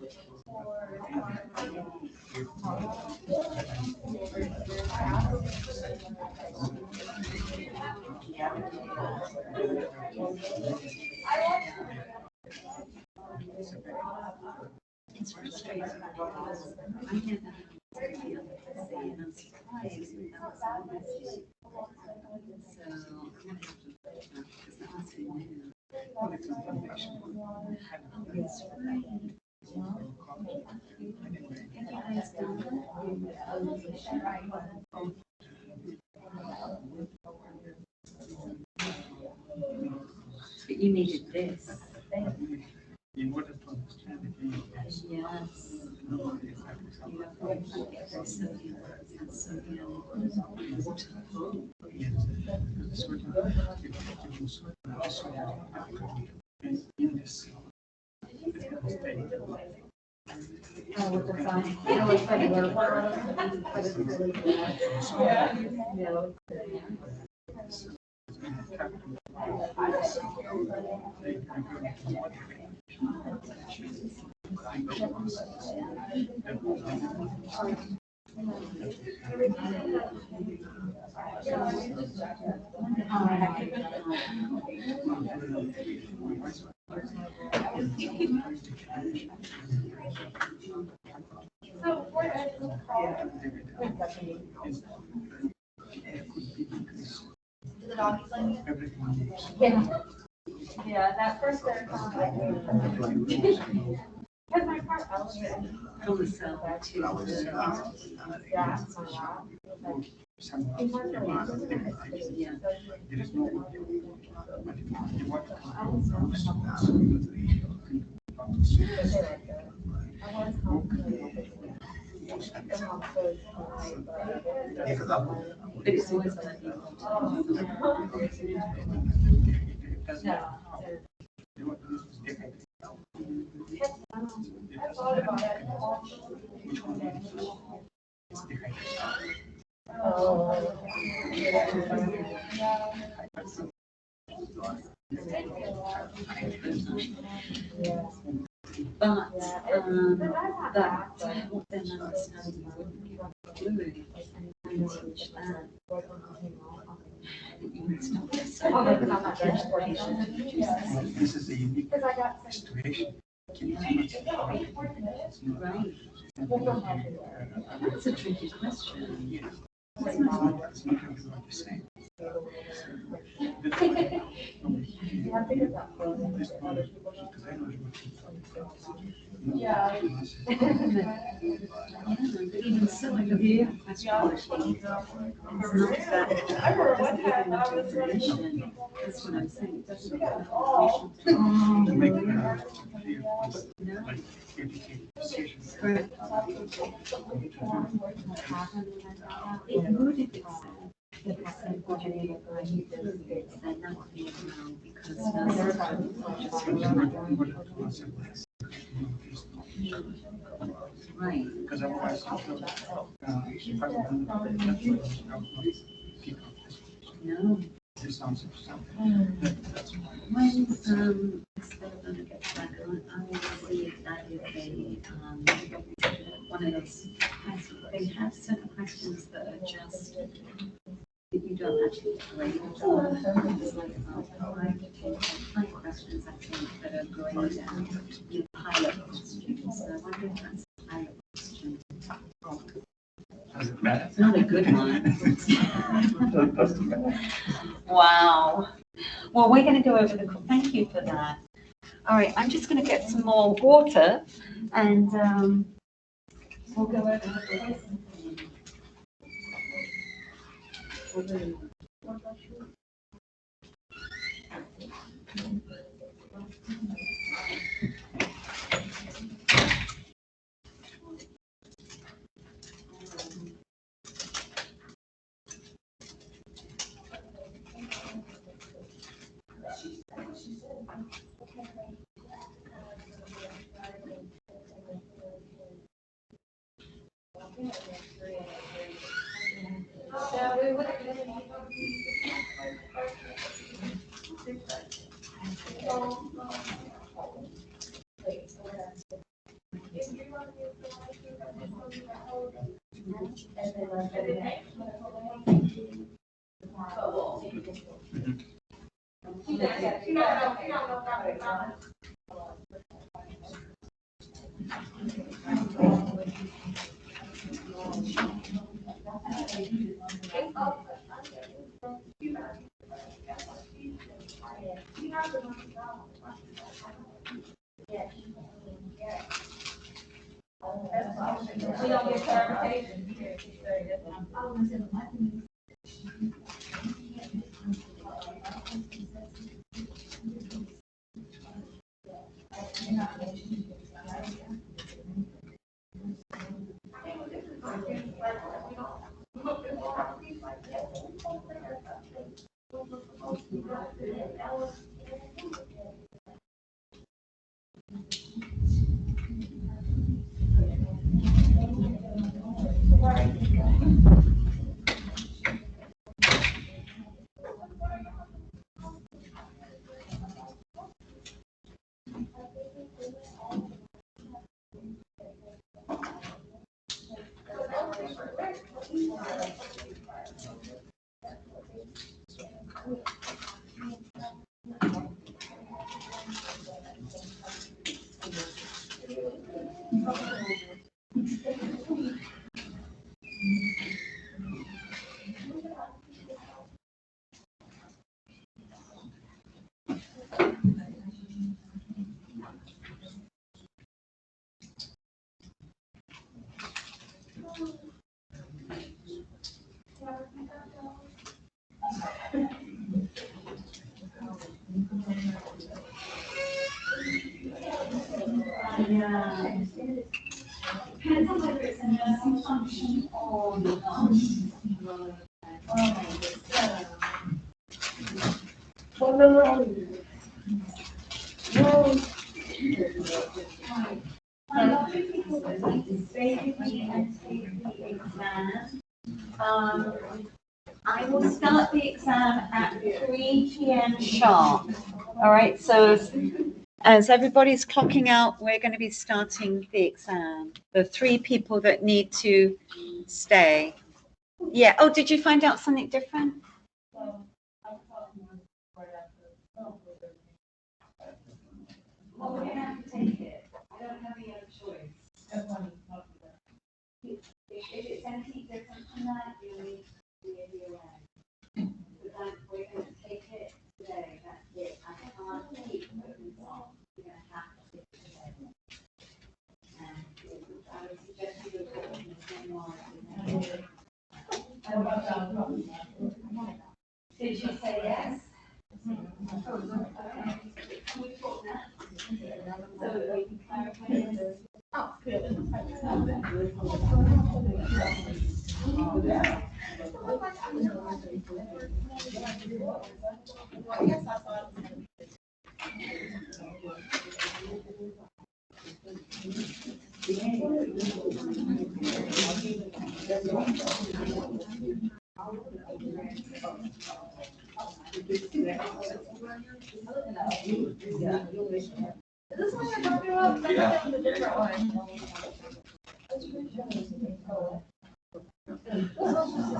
It's frustrating because I never had to feel it, and I'm surprised that was our message. So I'm going to have to put that because that was who knew. Oh, it's right. But you needed this. In order to understand the game, Yes. You have to get those sodium and sodium water. with the sign. You know, it's like a little one, but it's really bad. Yeah. Yeah. Yeah, that first third sounds like. Because my part, I was ready. From the cell to Yeah, so wow. yeah. there is no But it's always going to be but that to help them understand you wouldn't give up fluid and teach that. You would stop this. This is a unique situation. Right. That's a tricky question. Yeah. It's not everyone the same. Because I know Yeah, but even so, I don't hear a question. It's not that, I remember it one doesn't give time I enough was ready. information. That's what I'm saying, it doesn't give enough information to to make no, like educated decisions. correct. Who did it say? It said, what do you need? I need this, then that would be no, because right. Because otherwise, if I No. this sounds something. That's why. When, instead of gonna get back on, I will see if that is one of those, they have certain questions that are just, that you don't actually grade. It's like about five questions, I think, that are graded down in pilot questions. So I wonder if that's a pilot question. Does it matter? It's not a good one. Doesn't matter. Wow. Well, we're going to go over the, thank you for that. All right, I'm just going to get some more water and we'll go over the We don't get clarification here. Depends on whether it's a nursing function or not. A lot of people would like to stay with me and take the exam. I will start the exam at 3 p.m. sharp. All right, so as everybody's clocking out, we're going to be starting the exam. The 3 people that need to stay. Yeah. Oh, did you find out something different? Well, we're gonna have to take it. I don't have any other choice. If it's anything different from that, you need to be aware. But we're gonna take it today, that's it. I can't keep moving on. We're gonna have to take it today. And I would suggest you look at the more. Did you say yes? Okay. Can we talk now? So we can clarify this. Oh, good.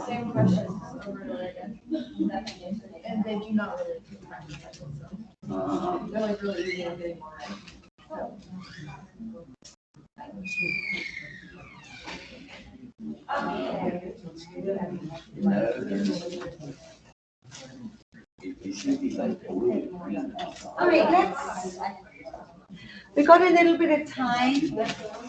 Same questions over and over again. And they do not really practice it, so they're like really easy and getting more right. It should be like 43. All right, we got a little bit of time,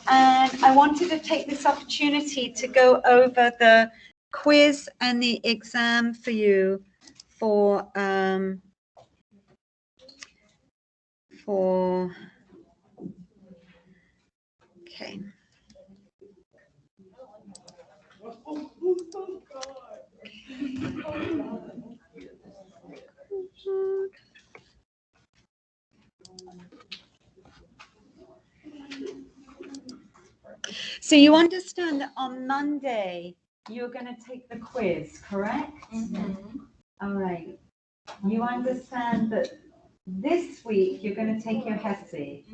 and I wanted to take this opportunity to go over the quiz and the exam for you for okay. So you understand that on Monday, you're going to take the quiz, correct? All right. You understand that this week, you're going to take your HESI,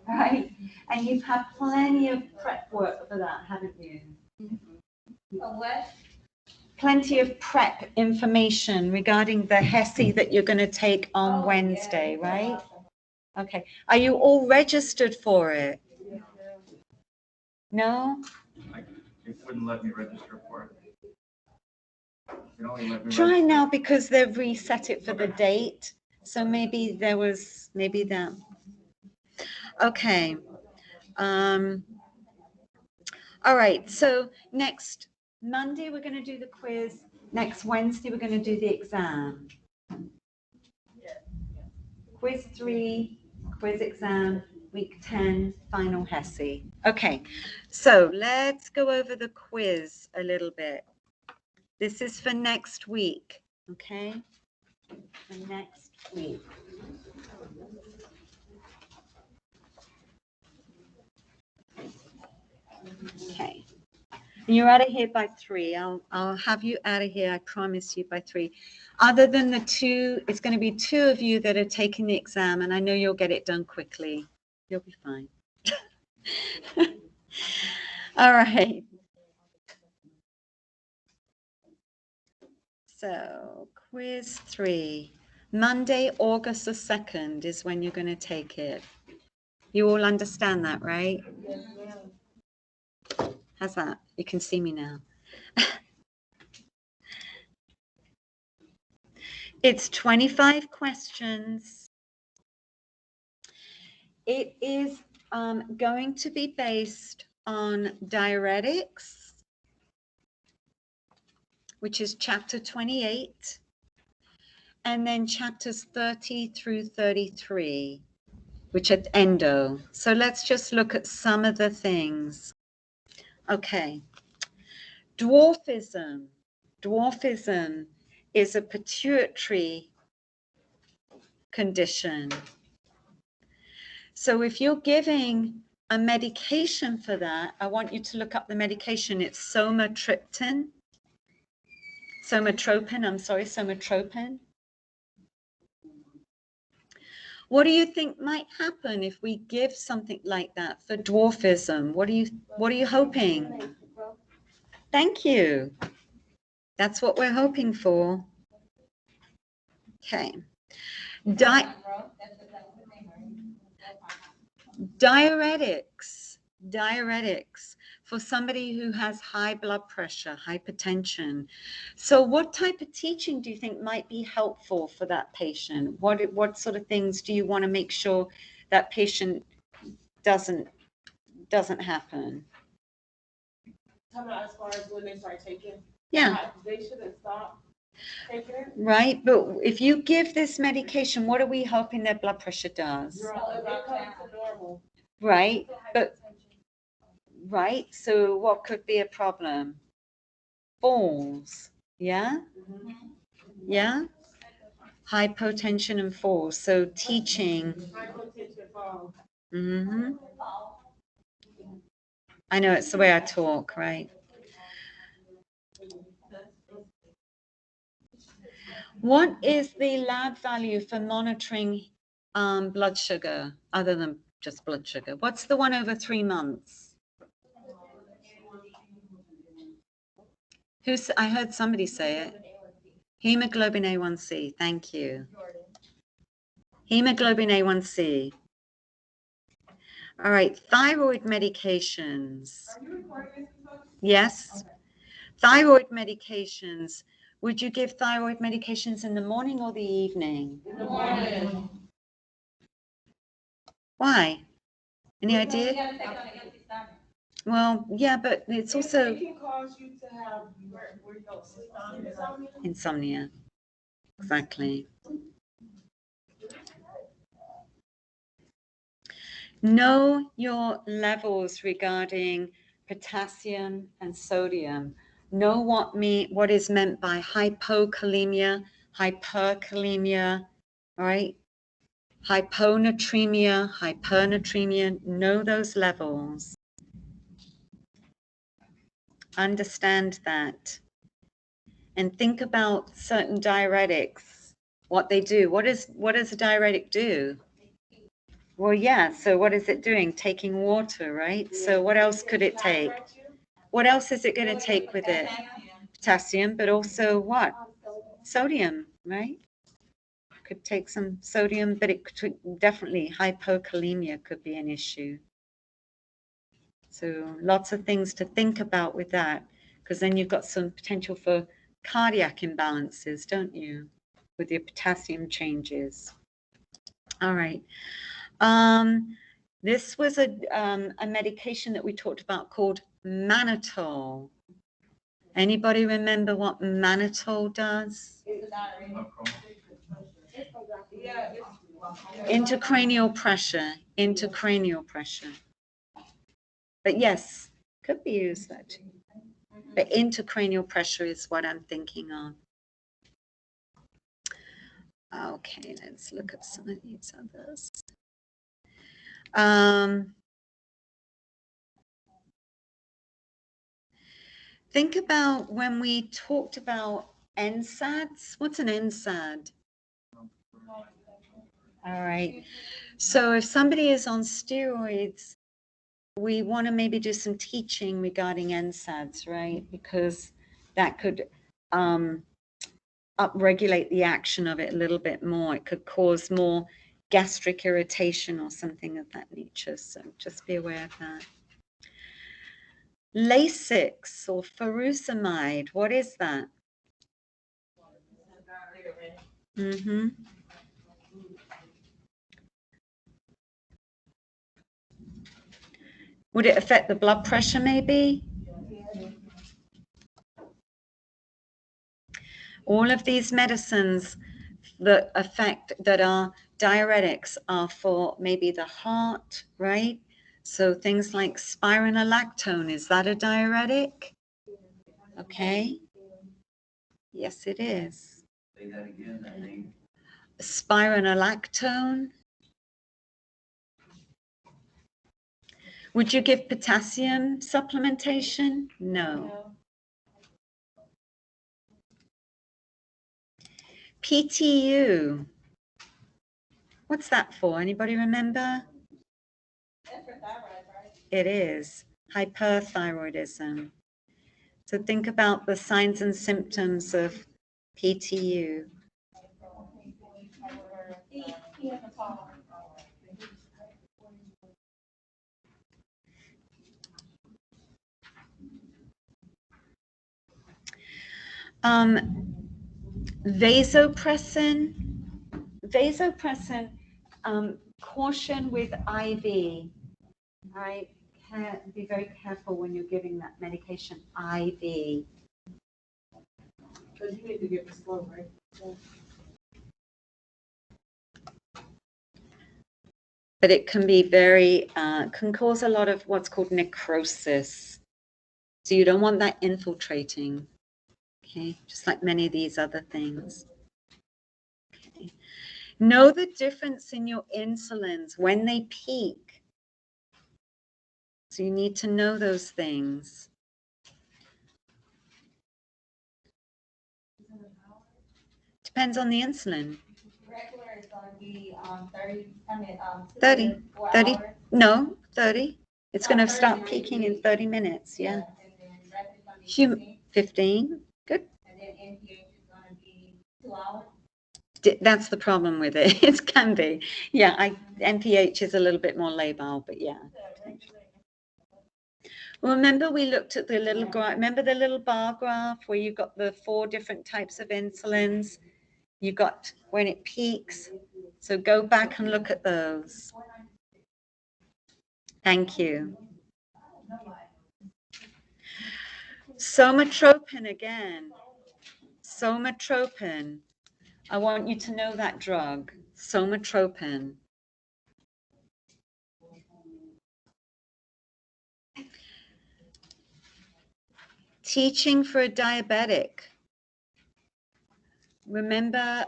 right? And you've had plenty of prep work for that, haven't you? What? Plenty of prep information regarding the HESI that you're going to take on Wednesday, right? Okay. Are you all registered for it? No? It wouldn't let me register for it. It only let me Try now because they've reset it for the date. So maybe that. Okay. All right. So next Monday, we're going to do the quiz. Next Wednesday, we're going to do the exam. Quiz 3, quiz exam, week 10, final HESI. Okay. So let's go over the quiz a little bit. This is for next week. Okay. For next week. Okay. You're out of here by 3. I'll have you out of here, I promise you, by 3. Other than the 2, it's going to be 2 of you that are taking the exam, and I know you'll get it done quickly. You'll be fine. All right. So, quiz 3. Monday, August the 2nd is when you're going to take it. You all understand that, right? How's that? You can see me now. It's 25 questions. It is going to be based on diuretics, which is chapter 28, and then chapters 30 through 33, which are endo. So let's just look at some of the things. Okay. Dwarfism. Dwarfism is a pituitary condition. So if you're giving a medication for that, I want you to look up the medication. It's somatropin. Somatropin. What do you think might happen if we give something like that for dwarfism? What are you hoping? Thank you. That's what we're hoping for. Okay. Diuretics for somebody who has high blood pressure, hypertension. So what type of teaching do you think might be helpful for that patient? What sort of things do you want to make sure that patient doesn't happen? As far as when they start taking, Yeah. They shouldn't stop taking it. Right, but if you give this medication, what are we hoping their blood pressure does? It comes to normal. Right, but right, so what could be a problem? Falls, yeah? Yeah? Hypotension and falls, so teaching. Hypotension falls. Mm-hmm. I know, it's the way I talk, right? What is the lab value for monitoring blood sugar, other than just blood sugar? What's the one over 3 months? I heard somebody say it. Hemoglobin A1C, thank you. Hemoglobin A1C. All right, thyroid medications. Yes. Thyroid medications. Would you give thyroid medications in the morning or the evening? In the morning. Why? Any idea? Well, yeah, but it's also It can cause you to have insomnia. Exactly. Know your levels regarding potassium and sodium. Know what is meant by hypokalemia, hyperkalemia, all right? Hyponatremia, hypernatremia. Know those levels. Understand that. And think about certain diuretics, what they do. What does a diuretic do? Well, yeah, so what is it doing? Taking water, right? So what else could it take? What else is it going to take with it? Potassium, but also what? Sodium, right? Could take some sodium, but it could definitely hypokalemia could be an issue. So lots of things to think about with that, because then you've got some potential for cardiac imbalances, don't you? With your potassium changes. All right. This was a medication that we talked about called mannitol. Anybody remember what mannitol does? Intracranial pressure. But yes, could be used that too. But intracranial pressure is what I'm thinking of. Okay, let's look at some of these others. Think about when we talked about NSAIDs. What's an NSAID? All right. So if somebody is on steroids, we want to maybe do some teaching regarding NSAIDs, right? Because that could upregulate the action of it a little bit more. It could cause more gastric irritation or something of that nature. So just be aware of that. Lasix or furosemide, what is that? Mm-hmm. Would it affect the blood pressure maybe? All of these medicines that are diuretics are for maybe the heart, right? So things like spironolactone, is that a diuretic? Okay. Yes, it is. Say that again, that name. Spironolactone. Would you give potassium supplementation? No. PTU. What's that for? Anybody remember? It is hyperthyroidism. So think about the signs and symptoms of PTU. Vasopressin. Vasopressin, caution with IV. All right, be very careful when you're giving that medication IV. Because you need to give it slow, right? But it can be very, can cause a lot of what's called necrosis. So you don't want that infiltrating, okay? Just like many of these other things. Okay. Know the difference in your insulins when they peak. So you need to know those things. Depends on the insulin. Regular is gonna be 30, 30, 30, no, 30. It's going to 30 start minutes. peaking in 30 minutes, yeah. And then rapid is gonna be 15, good. and then NPH is gonna be 2 hours. That's the problem with it. It can be. Yeah, NPH is a little bit more labile, but yeah. Well, remember we looked at the little graph, remember the little bar graph where you've got the 4 different types of insulins? You've got when it peaks. So go back and look at those. Thank you. Somatropin again. Somatropin. I want you to know that drug, somatropin. Teaching for a diabetic. Remember,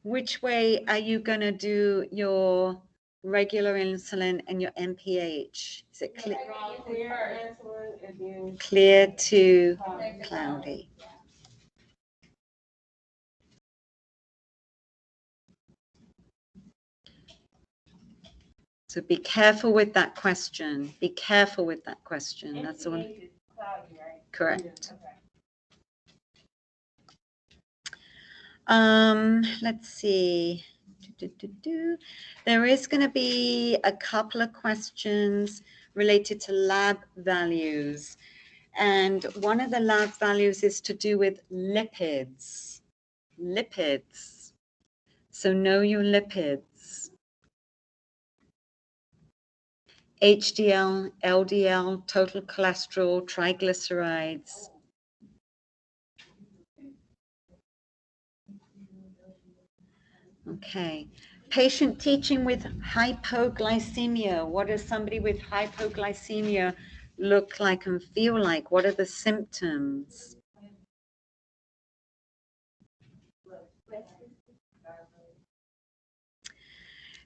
which way are you going to do your regular insulin and your NPH? Is it Clear insulin and then clear to cloudy? So be careful with that question. Be careful with that question. That's the one. Correct. Let's see. There is going to be a couple of questions related to lab values. And one of the lab values is to do with lipids. Lipids. So know your lipids. HDL, LDL, total cholesterol, triglycerides. Okay. Patient teaching with hypoglycemia. What does somebody with hypoglycemia look like and feel like? What are the symptoms?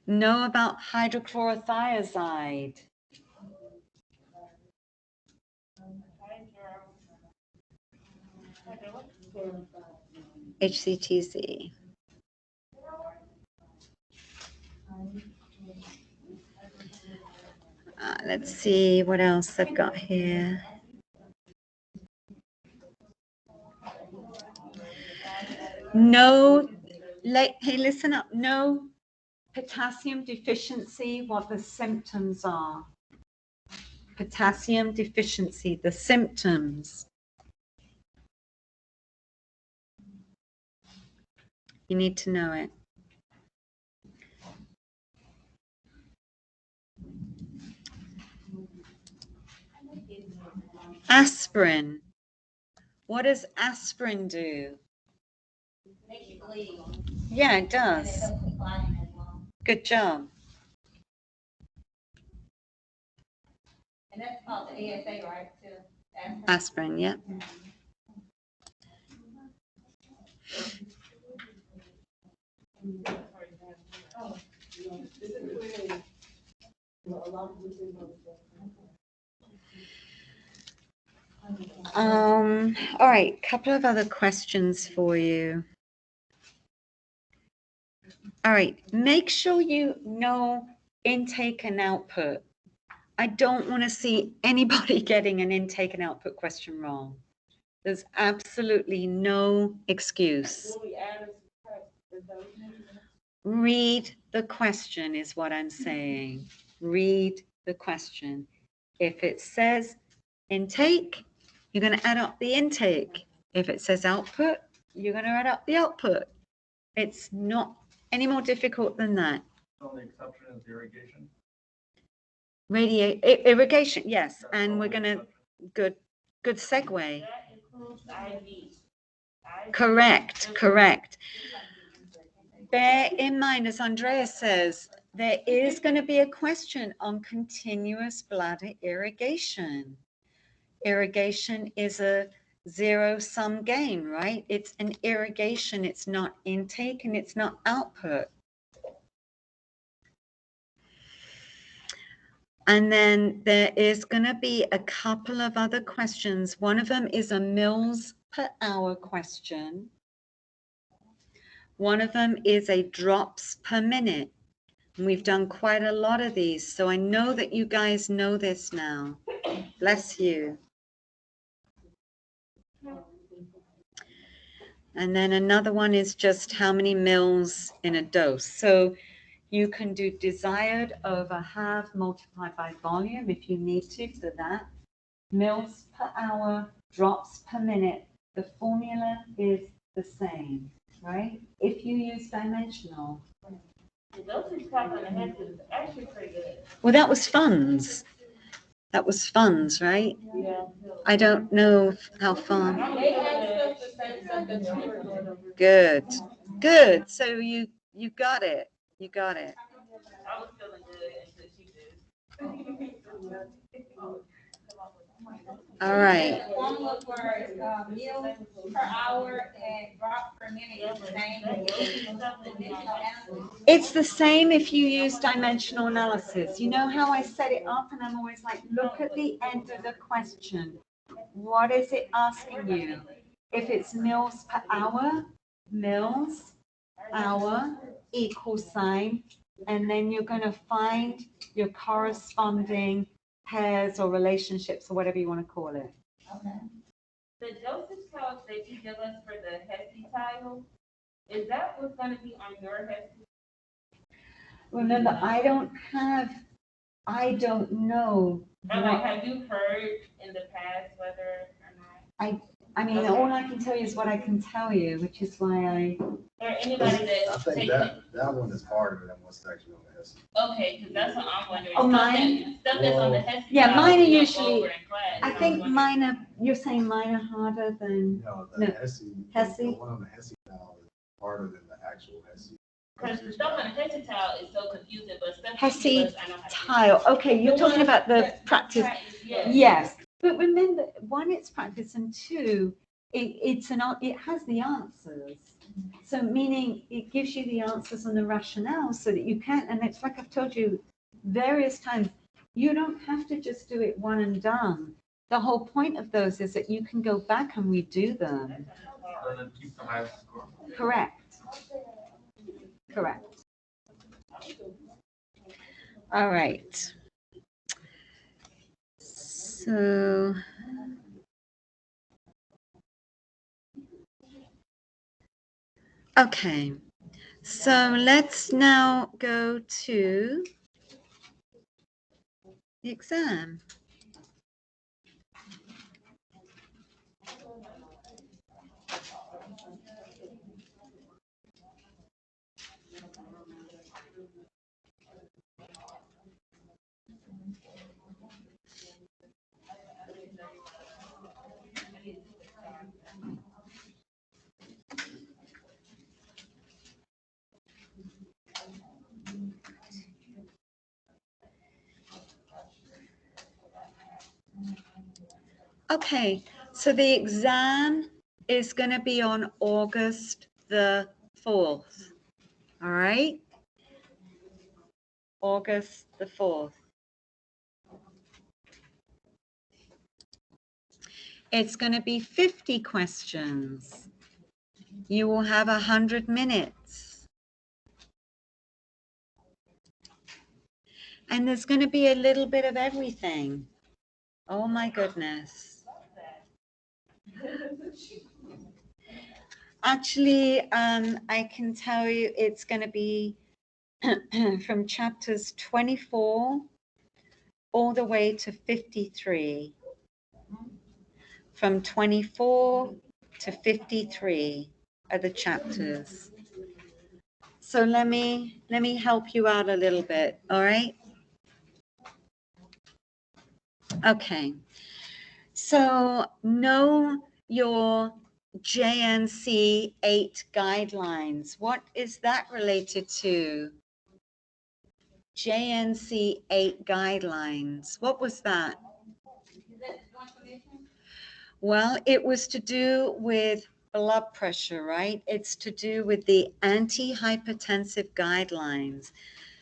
Know about hydrochlorothiazide. HCTZ. Let's see what else I've got here. No, hey, listen up. No potassium deficiency, what the symptoms are. Potassium deficiency, the symptoms. You need to know it. Aspirin. What does aspirin do? Makes you bleed. Yeah, it And it does. helps with clotting as well. Good job. And that's called the ASA, right, too? Aspirin, yeah. All right, couple of other questions for you. All right, make sure you know intake and output. I don't want to see anybody getting an intake and output question wrong. There's absolutely no excuse. Will we add a subtract? Is that what you mean? Read the question is what I'm saying. Read the question. If it says intake, you're going to add up the intake. If it says output, you're going to add up the output. It's not any more difficult than that. The only exception is irrigation. Irrigation, yes, That's and the we're only going to, exception. good segue. That includes IV. Correct. Bear in mind, as Andrea says, there is going to be a question on continuous bladder irrigation. Irrigation is a zero-sum game, right? It's an irrigation. It's not intake and it's not output. And then there is going to be a couple of other questions. One of them is a mils per hour question. One of them is a drops per minute. And we've done quite a lot of these, so I know that you guys know this now. Bless you. And then another one is just how many mils in a dose. So you can do desired over half multiplied by volume if you need to for that. Mils per hour, drops per minute. The formula is the same, right? If you use dimensional. The dosage cap on the head is actually pretty good. Well, that was funds. That was funds, right? Yeah. I don't know how far. They asked us the same stuff that you were doing. Good. So you got it. You got it. I was feeling good until she did. All right. The formula for, meals per hour and drop per minute is the same. It's the same if you use dimensional analysis. You know how I set it up, and I'm always like, look at the end of the question. What is it asking you? If it's mils per hour, mils, hour, equal sign, and then you're going to find your corresponding pairs or relationships or whatever you want to call it. The dosage calc that you give us for the HESI tile, is that what's gonna be on your HESI? Remember, I don't know. Or like, have you heard in the past whether or not? I mean, all I can tell you is what I can tell you, which is why Or anybody I that's think taking, that one is harder than what's actually on the HESI. okay, because that's what I'm wondering. Oh, Stuff mine? that- Stuff that's on the HESI. Yeah, tile, mine are we don't go usually- over in class. I So think I'm wondering- mine are, you're saying mine are harder than, No, No. the HESI. HESI? The one on the HESI now is harder than the actual HESI. Because the stuff on the HESI tile is so confusing, but stuff. you HESI give us, I know how to do. tile. Okay, you're The talking one about the that- practice. Yeah. Yes, but remember, one, it's practice, and two, it has the answers. So meaning it gives you the answers and the rationale so that you can, and it's like I've told you various times, you don't have to just do it one and done. The whole point of those is that you can go back and redo them. And then keep the highest score. Correct. All right. So. Okay, so let's now go to the exam. Okay, so the exam is going to be on August the 4th. All right? August the 4th. It's going to be 50 questions. You will have 100 minutes. And there's going to be a little bit of everything. Oh my goodness. Actually, I can tell you it's going to be from chapters 24 all the way to 53. From 24 to 53 are the chapters. So let me help you out a little bit, all right? Okay. So know your JNC 8 guidelines. What is that related to? JNC 8 guidelines. What was that? Well, it was to do with blood pressure, right? It's to do with the antihypertensive guidelines.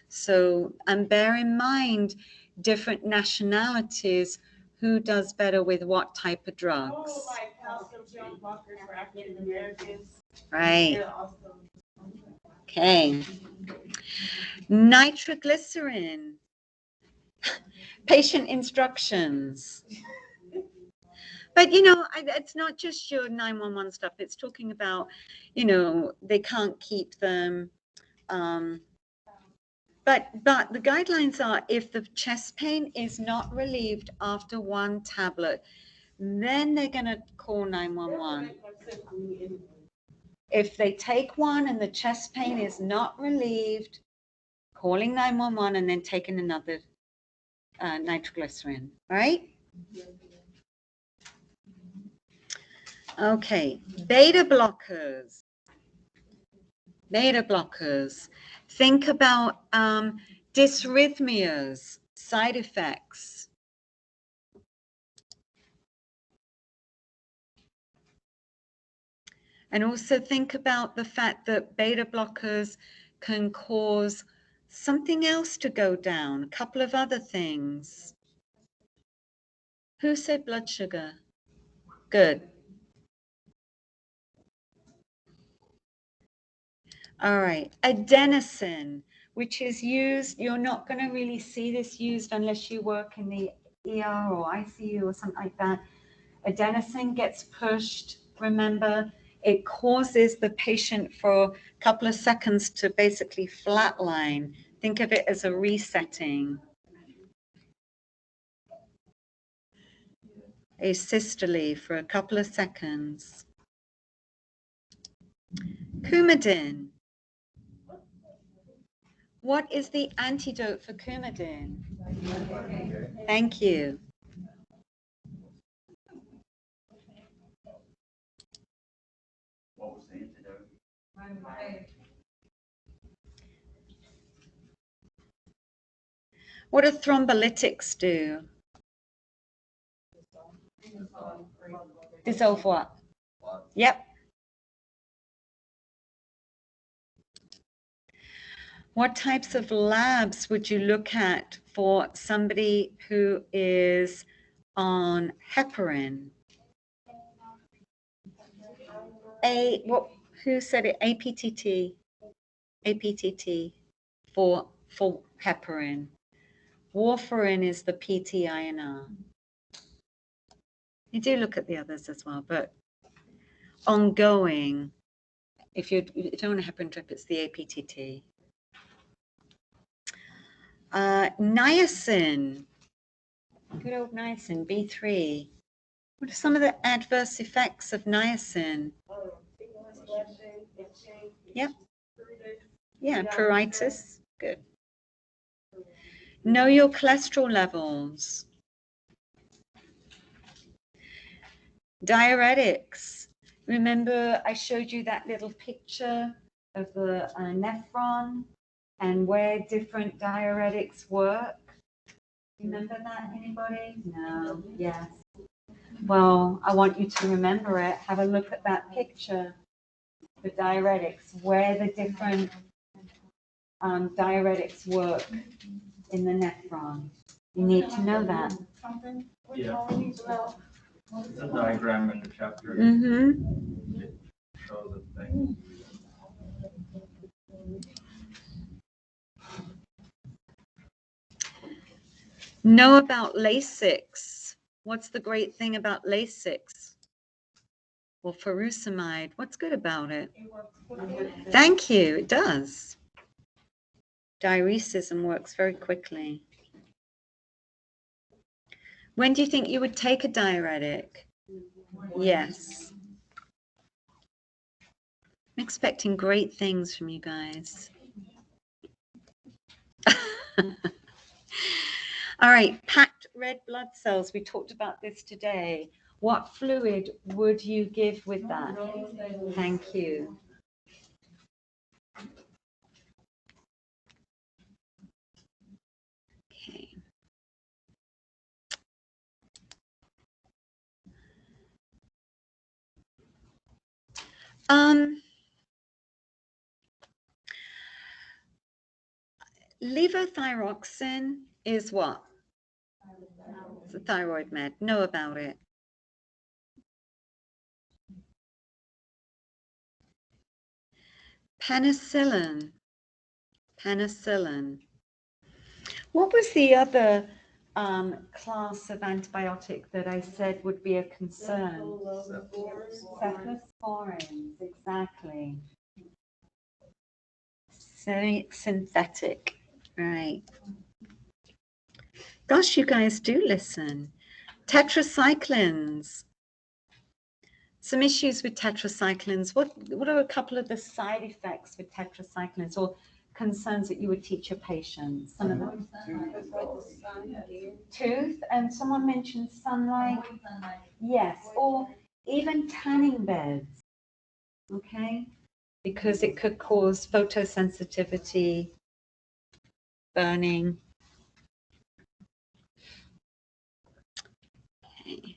So, and bear in mind, different nationalities, who does better with what type of drugs? Oh, like calcium channel blockers for African Americans. Right. They're awesome. Okay. Nitroglycerin. Patient instructions. But, you know, it's not just your 911 stuff. It's talking about, you know, they can't keep them. But the guidelines are, if the chest pain is not relieved after one tablet, then they're going to call 911. If they take one and the chest pain is not relieved, calling 911 and then taking another nitroglycerin, right? Okay, beta blockers. Beta blockers. Think about dysrhythmias, side effects. And also think about the fact that beta blockers can cause something else to go down, a couple of other things. Who said blood sugar? Good. All right, adenosine, which is used, you're not going to really see this used unless you work in the ER or ICU or something like that. Adenosine gets pushed, remember, it causes the patient for a couple of seconds to basically flatline. Think of it as a resetting. Asystole for a couple of seconds. Coumadin. What is the antidote for Coumadin? Thank you. What was the antidote? What do thrombolytics do? Dissolve what? Yep. What types of labs would you look at for somebody who is on heparin? Who said it? APTT. APTT for heparin. Warfarin is the PT-INR. You do look at the others as well, but ongoing, if you're on a heparin trip, it's the APTT. Niacin. Good old niacin, B3. What are some of the adverse effects of niacin? Yep. Yeah, pruritus. Good. Know your cholesterol levels. Diuretics. Remember I showed you that little picture of the nephron and where different diuretics work? Remember that, anybody? No, yes. Well, I want you to remember it. Have a look at that picture. The diuretics, where the different diuretics work in the nephron. You need to know that. Yeah. It's a diagram in the chapter. Mm-hmm. It shows a thing. Know about Lasix. What's the great thing about Lasix? Well, furosemide. What's good about it? Thank you. It does. Diuresis works very quickly. When do you think you would take a diuretic? Yes. I'm expecting great things from you guys. All right, packed red blood cells. We talked about this today. What fluid would you give with that? Thank you. Okay. Levothyroxine is what? It's a thyroid med. Know about it. Penicillin. Penicillin. What was the other class of antibiotic that I said would be a concern? Cephalosporins, exactly. Synthetic, right. Gosh, you guys do listen. Tetracyclines. Some issues with tetracyclines. What are a couple of the side effects with tetracyclines or concerns that you would teach your patients? Some of them. Tooth, and someone mentioned sunlight. Yes, or even tanning beds. Okay, because it could cause photosensitivity, burning. Okay.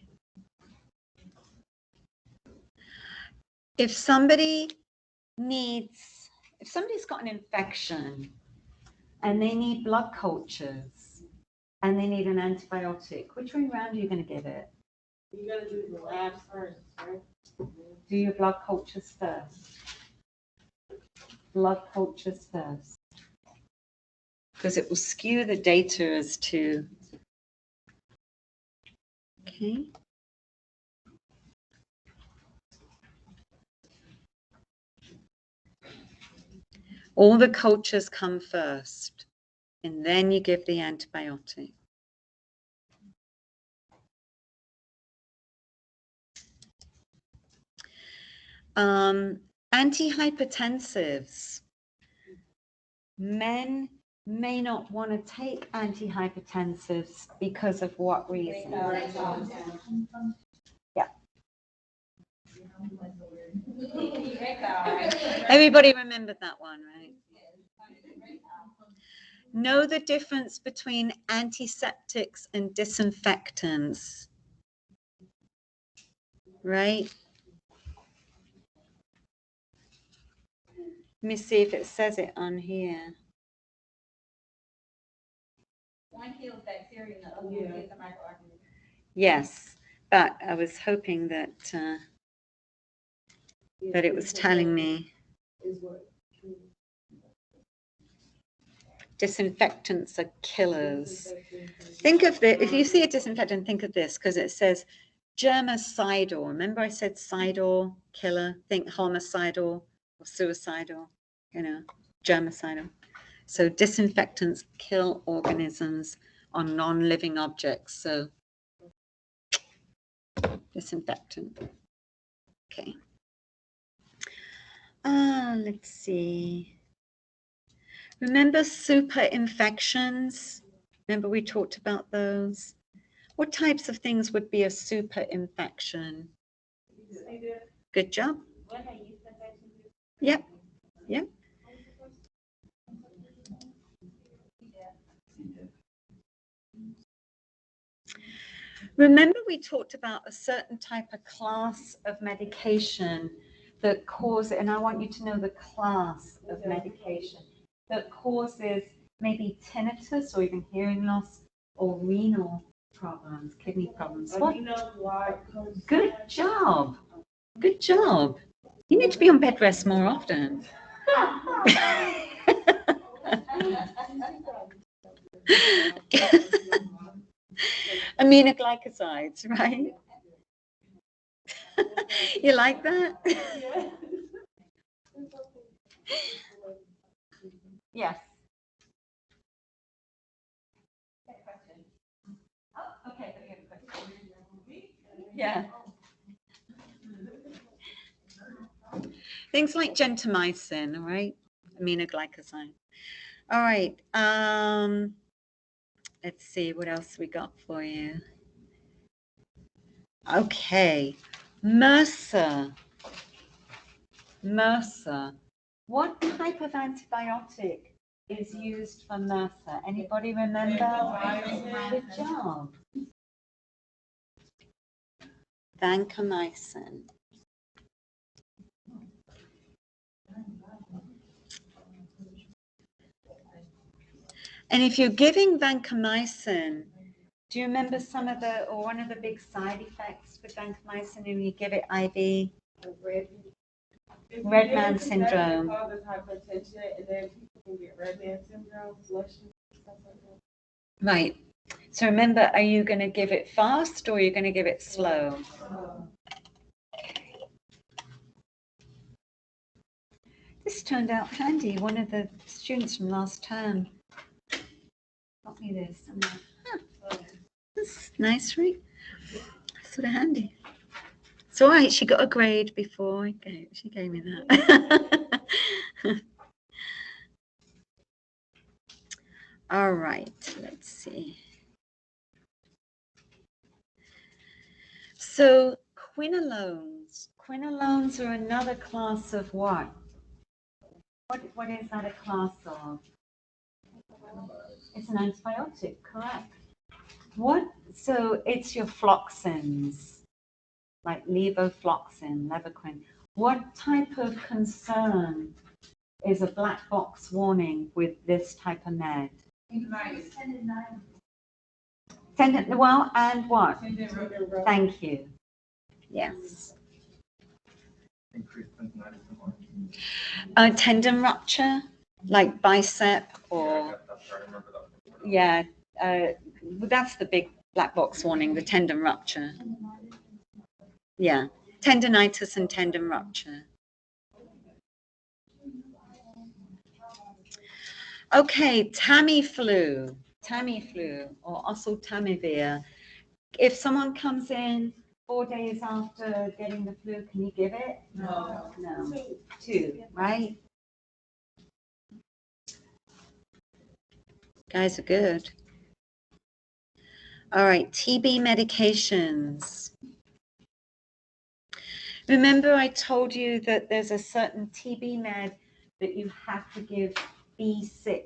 If somebody's got an infection and they need blood cultures and they need an antibiotic, which way around are you going to give it? You gotta do the labs first, right? Do your blood cultures first. Blood cultures first. Because it will skew the data as to, okay. All the cultures come first, and then you give the antibiotic. Antihypertensives. Men may not want to take antihypertensives because of what reason? Yeah. Everybody remembered that one, right? Know the difference between antiseptics and disinfectants, right? Let me see if it says it on here. One kills bacteria and the other one kills the microorganisms. Yes, but I was hoping that it was telling me. Disinfectants are killers. Think of the, if you see a disinfectant, think of this, because it says germicidal. Remember I said cidal, killer? Think homicidal or suicidal, germicidal. So disinfectants kill organisms on non-living objects. So disinfectant. Okay. Let's see. Remember super infections? Remember we talked about those? What types of things would be a super infection? Good job. Yep. Yep. Remember we talked about a certain type of class of medication that cause, and I want you to know the class of medication that causes maybe tinnitus or even hearing loss or renal problems, kidney problems. What? Good job. Good job. You need to be on bed rest more often. Aminoglycosides, right? You like that? Yes. Oh, okay. Yeah. Things like gentamicin, all right? Aminoglycoside. All right. Let's see what else we got for you. Okay. MRSA. MRSA. What type of antibiotic is used for MRSA? Anybody remember? Good job. Vancomycin. And if you're giving vancomycin, do you remember some of the, or one of the big side effects with vancomycin when you give it IV? Red man syndrome. Causes hypertension, and then people can get red man syndrome, flushing, stuff like that. Right. So remember, are you going to give it fast or are you going to give it slow? This turned out handy. One of the students from last term got me this. I'm like, huh, that's nice, right? Sort of handy. It's all right. She got a grade before she gave me that. All right. Let's see. So quinolones. Quinolones are another class of what? What is that a class of? It's an antibiotic, correct? What? So it's your floxins, like levofloxacin, levaquin. What type of concern is a black box warning with this type of med? Well, and what? Thank you. Yes. Increased tendonitis and more. Tendon rupture, like bicep or, That's right, I remember that. yeah, that's the big black box warning, the tendon rupture. Yeah, tendonitis and tendon rupture. Okay, Tamiflu or oseltamivir. If someone comes in 4 days after getting the flu, can you give it? No. 2, right? Guys are good. All right, TB medications. Remember I told you that there's a certain TB med that you have to give B6.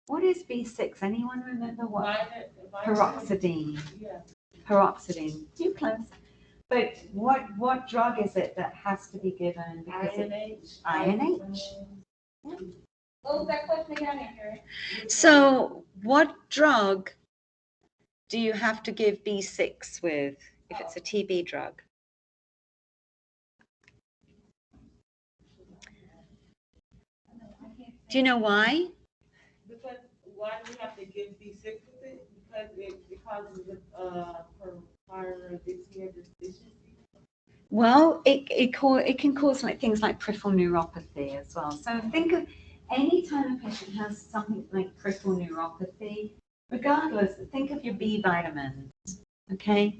What is B6? Anyone remember what? Paroxetine. Yeah. Paroxetine. Too close. But what drug is it that has to be given? Because INH. What was that question again, Andrew? So what drug do you have to give B6 with if it's a TB drug? Do you know why? Because why do we have to give B6 with it? Because it causes pyridoxine deficiency. Well, it can cause like things like peripheral neuropathy as well. So think of any time a patient has something like peripheral neuropathy, regardless, think of your B vitamins, okay?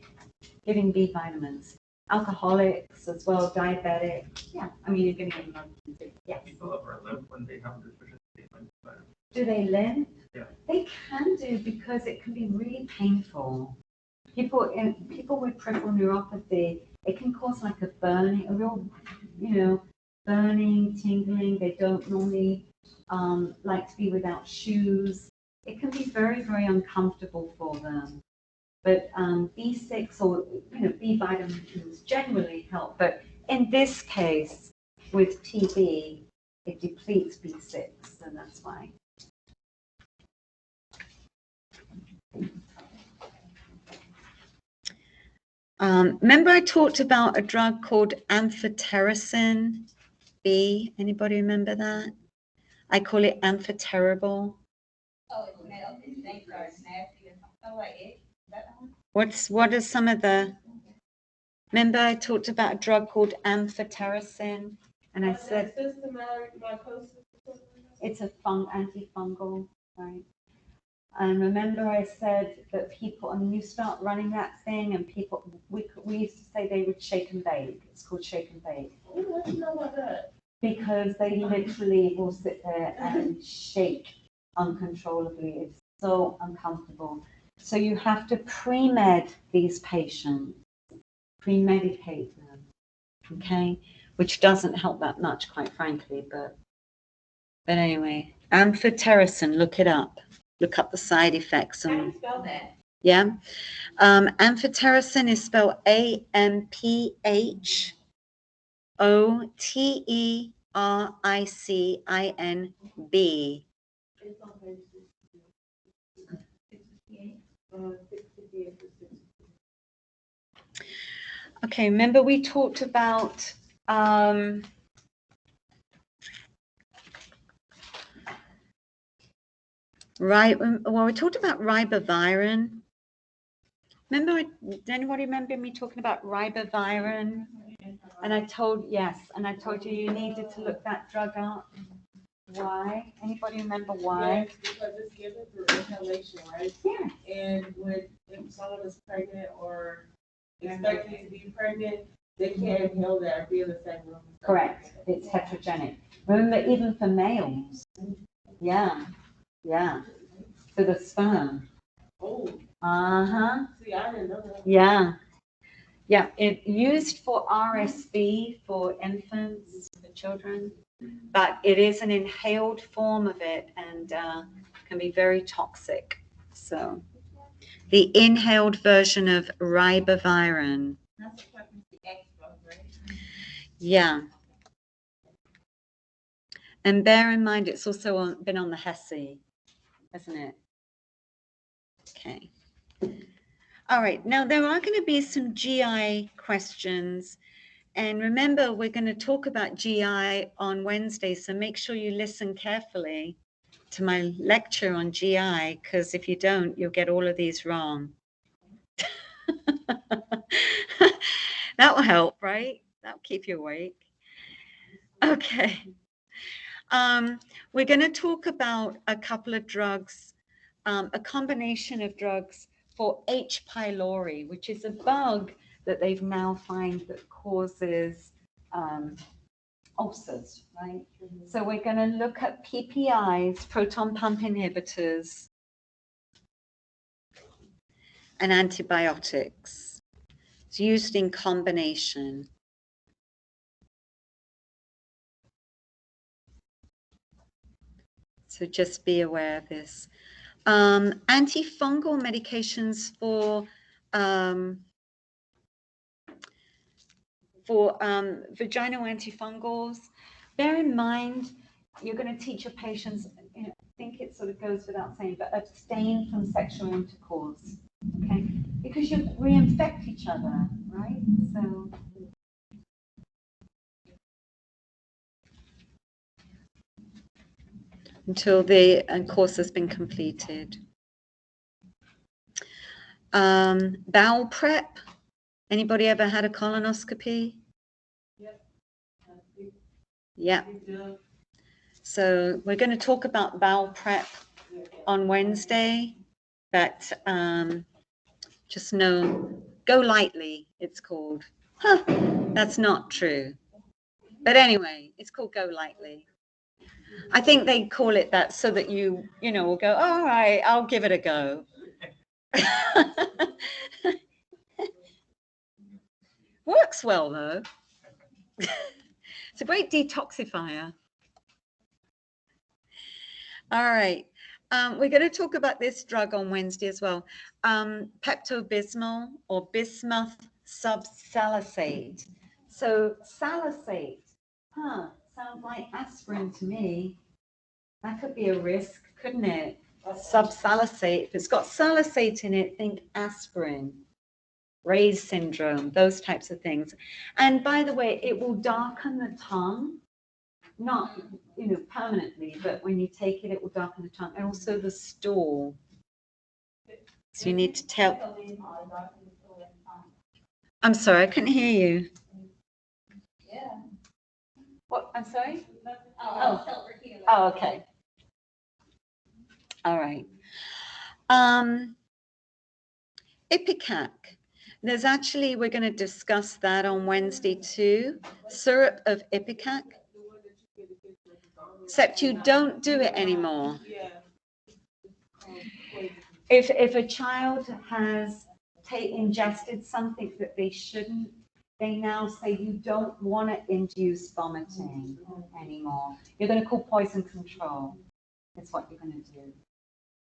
Giving B vitamins. Alcoholics as well, diabetics. Yeah, I mean, you're going to give them. Yeah. People ever limp when they have deficiency in vitamins? Do they limp? Yeah. They can do because it can be really painful. People with peripheral neuropathy, it can cause like a burning, a real, burning, tingling. They don't normally like to be without shoes. It can be very, very uncomfortable for them. But B6 or B vitamins generally help. But in this case, with TB, it depletes B6, so that's why. Remember I talked about a drug called amphotericin B? Anybody remember that? I call it amphoterrible. Oh, it's nasty, things are nasty and something like it. What are some of the, remember I talked about a drug called amphotericin, and I said Systematic mycosis. it's a antifungal, right? And remember I said that people, I mean, you start running that thing and people, we used to say they would shake and bake. It's called shake and bake. Oh, I didn't know about that. Because they literally will sit there and shake uncontrollably. It's so uncomfortable. So you have to pre-med these patients, pre-medicate them, okay? Which doesn't help that much, quite frankly, but anyway, amphotericin, look it up. Look up the side effects. How do you spell that? Yeah. Amphotericin is spelled AMPHOTERICINB. It's on page 68. 68 to 60. Okay, remember we talked about we talked about ribavirin. Remember, did anybody remember me talking about ribavirin? And I told you you needed to look that drug up. Why? Anybody remember why? Yes, because it's given through inhalation, right? Yeah. And if someone is pregnant or expecting to be pregnant, they can't inhale that or be in the same room. Correct. It's heterogenic. Remember, even for males. Yeah. Yeah. For the sperm. Oh, Uh-huh. see, I didn't know that. Yeah. Yeah. It used for RSV for infants, for children, but it is an inhaled form of it and can be very toxic. So the inhaled version of ribavirin. That's the extra, right? Yeah. And bear in mind, it's also been on the HESI, hasn't it? Okay. All right. Now, there are going to be some GI questions. And remember, we're going to talk about GI on Wednesday. So make sure you listen carefully to my lecture on GI, because if you don't, you'll get all of these wrong. That will help, right? That'll keep you awake. Okay. We're going to talk about a couple of drugs, a combination of drugs for H. pylori, which is a bug that they've now found that causes ulcers, right? So we're going to look at PPIs, proton pump inhibitors, and antibiotics. It's used in combination. So just be aware of this. Antifungal medications for vaginal antifungals. Bear in mind, you're going to teach your patients, I think it sort of goes without saying, but abstain from sexual intercourse, okay? Because you reinfect each other, right? So until the course has been completed. Bowel prep. Anybody ever had a colonoscopy? Yeah. So we're going to talk about bowel prep on Wednesday, but just know, go lightly, it's called. Huh, that's not true. But anyway, it's called go lightly. I think they call it that so that you will go, all right, I'll give it a go. Works well, though. It's a great detoxifier. All right. We're going to talk about this drug on Wednesday as well. Pepto-Bismol or bismuth subsalicate. So salicate, sounds like aspirin to me. That could be a risk, couldn't it? Subsalicate. If it's got salicate in it, think aspirin, Ray's syndrome, those types of things. And by the way, it will darken the tongue. Not, permanently, but when you take it, it will darken the tongue and also the stool. So you need to tell. I'm sorry, I couldn't hear you. Yeah. What? I'm sorry? Oh, Oh, okay. All right. Ipecac. There's actually, we're going to discuss that on Wednesday too. Syrup of Ipecac. Except you don't do it anymore. If a child has ingested something that they shouldn't, they now say you don't want to induce vomiting anymore. You're going to call poison control. That's what you're going to do.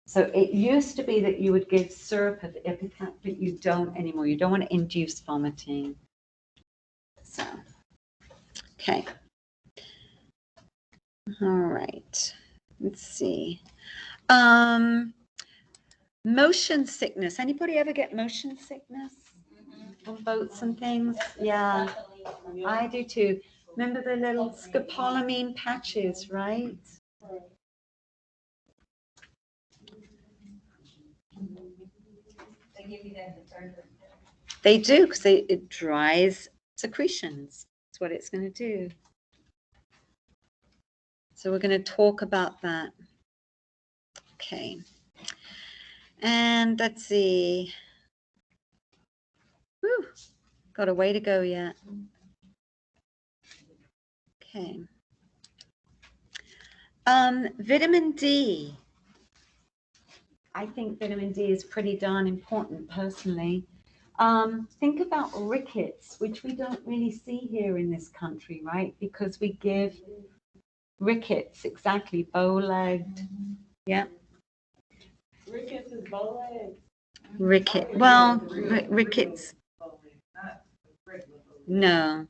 So it used to be that you would give syrup of Ipecac, but you don't anymore. You don't want to induce vomiting. So, okay. All right. Let's see. Motion sickness. Anybody ever get motion sickness on boats and things? Yeah, I do too. Remember the little scopolamine patches, right? They give you that detergent. They do, because it dries secretions. That's what it's going to do. So we're going to talk about that. Okay. And let's see. Whew, got a way to go yet. Okay. Vitamin D. I think vitamin D is pretty darn important personally. Think about rickets, which we don't really see here in this country, right? Because we give rickets, exactly, bow-legged. Yeah. Rickets is bow-legged. Ricket. Well, rickets. No.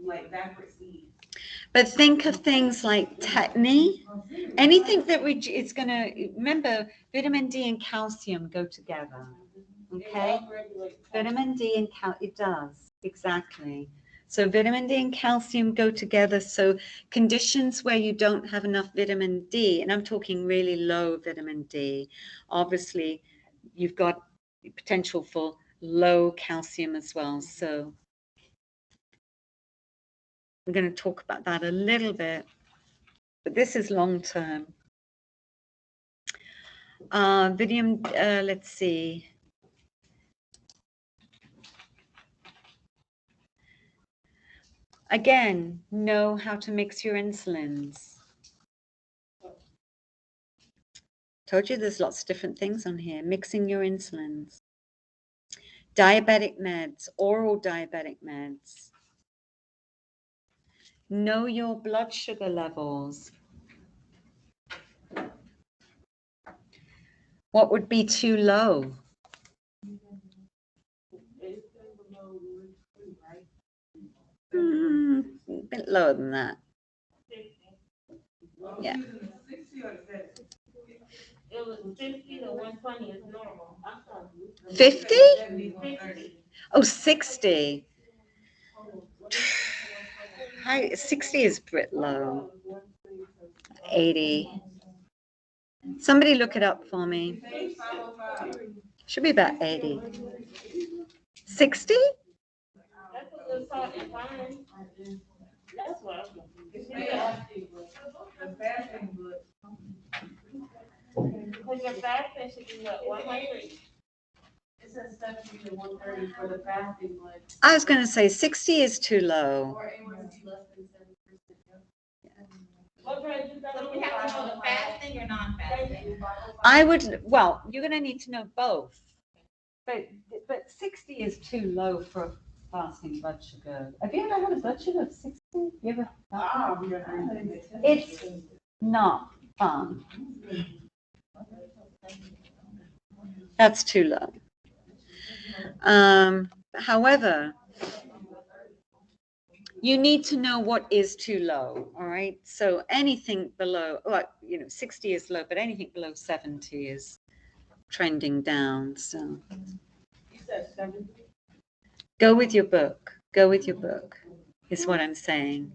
Like backward seed. But think of things like tetany. Anything that is going to, remember, vitamin D and calcium go together. Okay? Vitamin D and it does, exactly. So vitamin D and calcium go together. So conditions where you don't have enough vitamin D, and I'm talking really low vitamin D, obviously you've got potential for low calcium as well. So we're going to talk about that a little bit, but this is long term. Let's see. Again, know how to mix your insulins. Told you there's lots of different things on here. Mixing your insulins. Diabetic meds, oral diabetic meds. Know your blood sugar levels. What would be too low? A bit lower than that. Yeah. It was 50 to 120 is normal. 50? 50. Oh, 60. 60 is a bit low. 80. Somebody look it up for me. Should be about 80. 60? That's a good salt and fine. That's what I'm because your fasting should be what, 100? It says 70 to 130 for the fasting blood. I was going to say 60 is too low. Or A1C less than 7%. What bread you got? So do we have to know the fasting or non-fasting? I would, well, you're going to need to know both. But 60 is too low for a fasting blood sugar. Have you ever had a blood sugar of 60? You ever? It's not. bum. That's too low. However, you need to know what is too low, all right? So anything below, like, 60 is low, but anything below 70 is trending down. So You said 70? go with your book. Go with your book, is what I'm saying.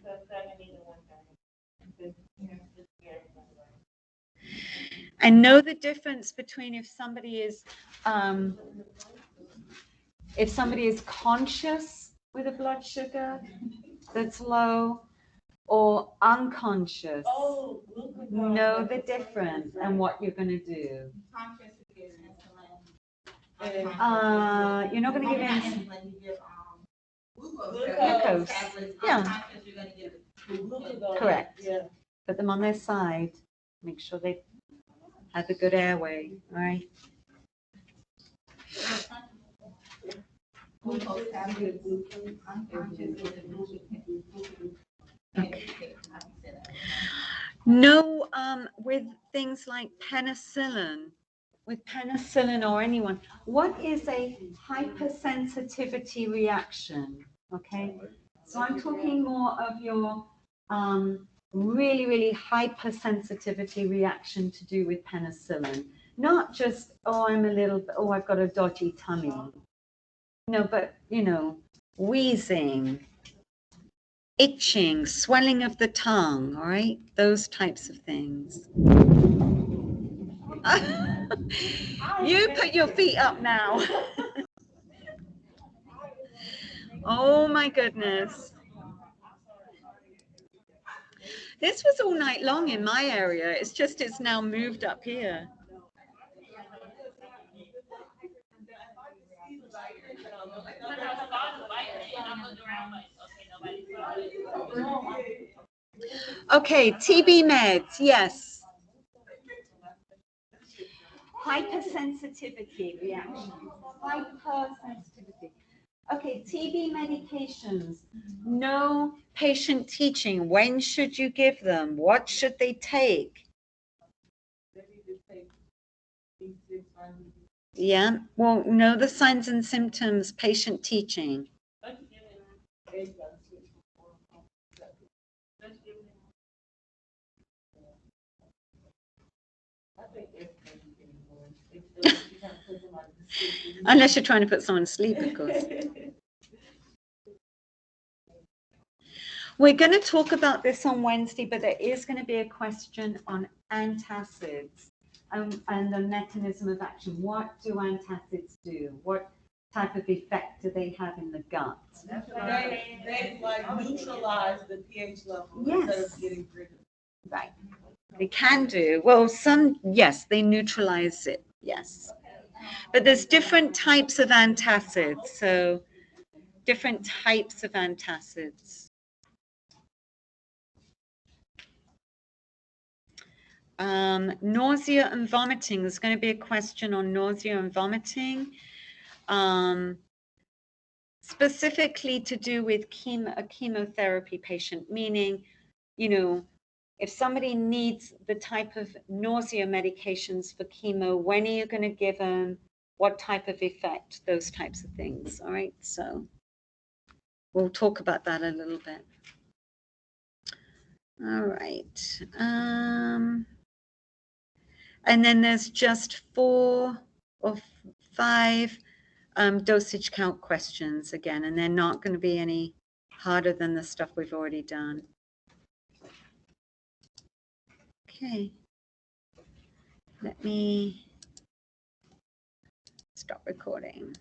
So 70 to 130. And know the difference between if somebody is conscious with a blood sugar that's low or unconscious. Oh, glucagon. Know the difference and what you're going to do. Conscious is insulin. You're not going to give Not in. insulin, you give, Glucose. tablets. Yeah. Unconscious, you're gonna give Glucagon. Correct. Yeah. Put them on their side. Make sure they have a good airway. All right. glucose tablets. Unconscious is glucose. No, with things like penicillin, or anyone, what is a hypersensitivity reaction? Okay, so I'm talking more of your really, really hypersensitivity reaction to do with penicillin, not just, I've got a dodgy tummy. No, but, wheezing, itching, swelling of the tongue, all right? Those types of things. You put your feet up now. Oh my goodness. This was all night long in my area. It's now moved up here. Okay, TB meds, yes. Hypersensitivity reaction. Hypersensitivity. Okay, TB medications. No patient teaching. When should you give them? What should they take? Yeah, well, know the signs and symptoms, patient teaching. Unless you're trying to put someone to sleep, of course. We're going to talk about this on Wednesday, but there is going to be a question on antacids and the mechanism of action. What do antacids do? What type of effect do they have in the gut? They like neutralize the pH level Yes. instead of getting rid of it. Right. They can do. Well, yes, they neutralize it. Yes. But there's different types of antacids. So different types of antacids. Nausea and vomiting. There's going to be a question on nausea and vomiting. Specifically to do with a chemotherapy patient, meaning, if somebody needs the type of nausea medications for chemo, when are you going to give them? What type of effect? Those types of things. All right. So we'll talk about that a little bit. All right. And then there's just 4 or 5 dosage count questions again, and they're not going to be any harder than the stuff we've already done. Okay. Let me stop recording.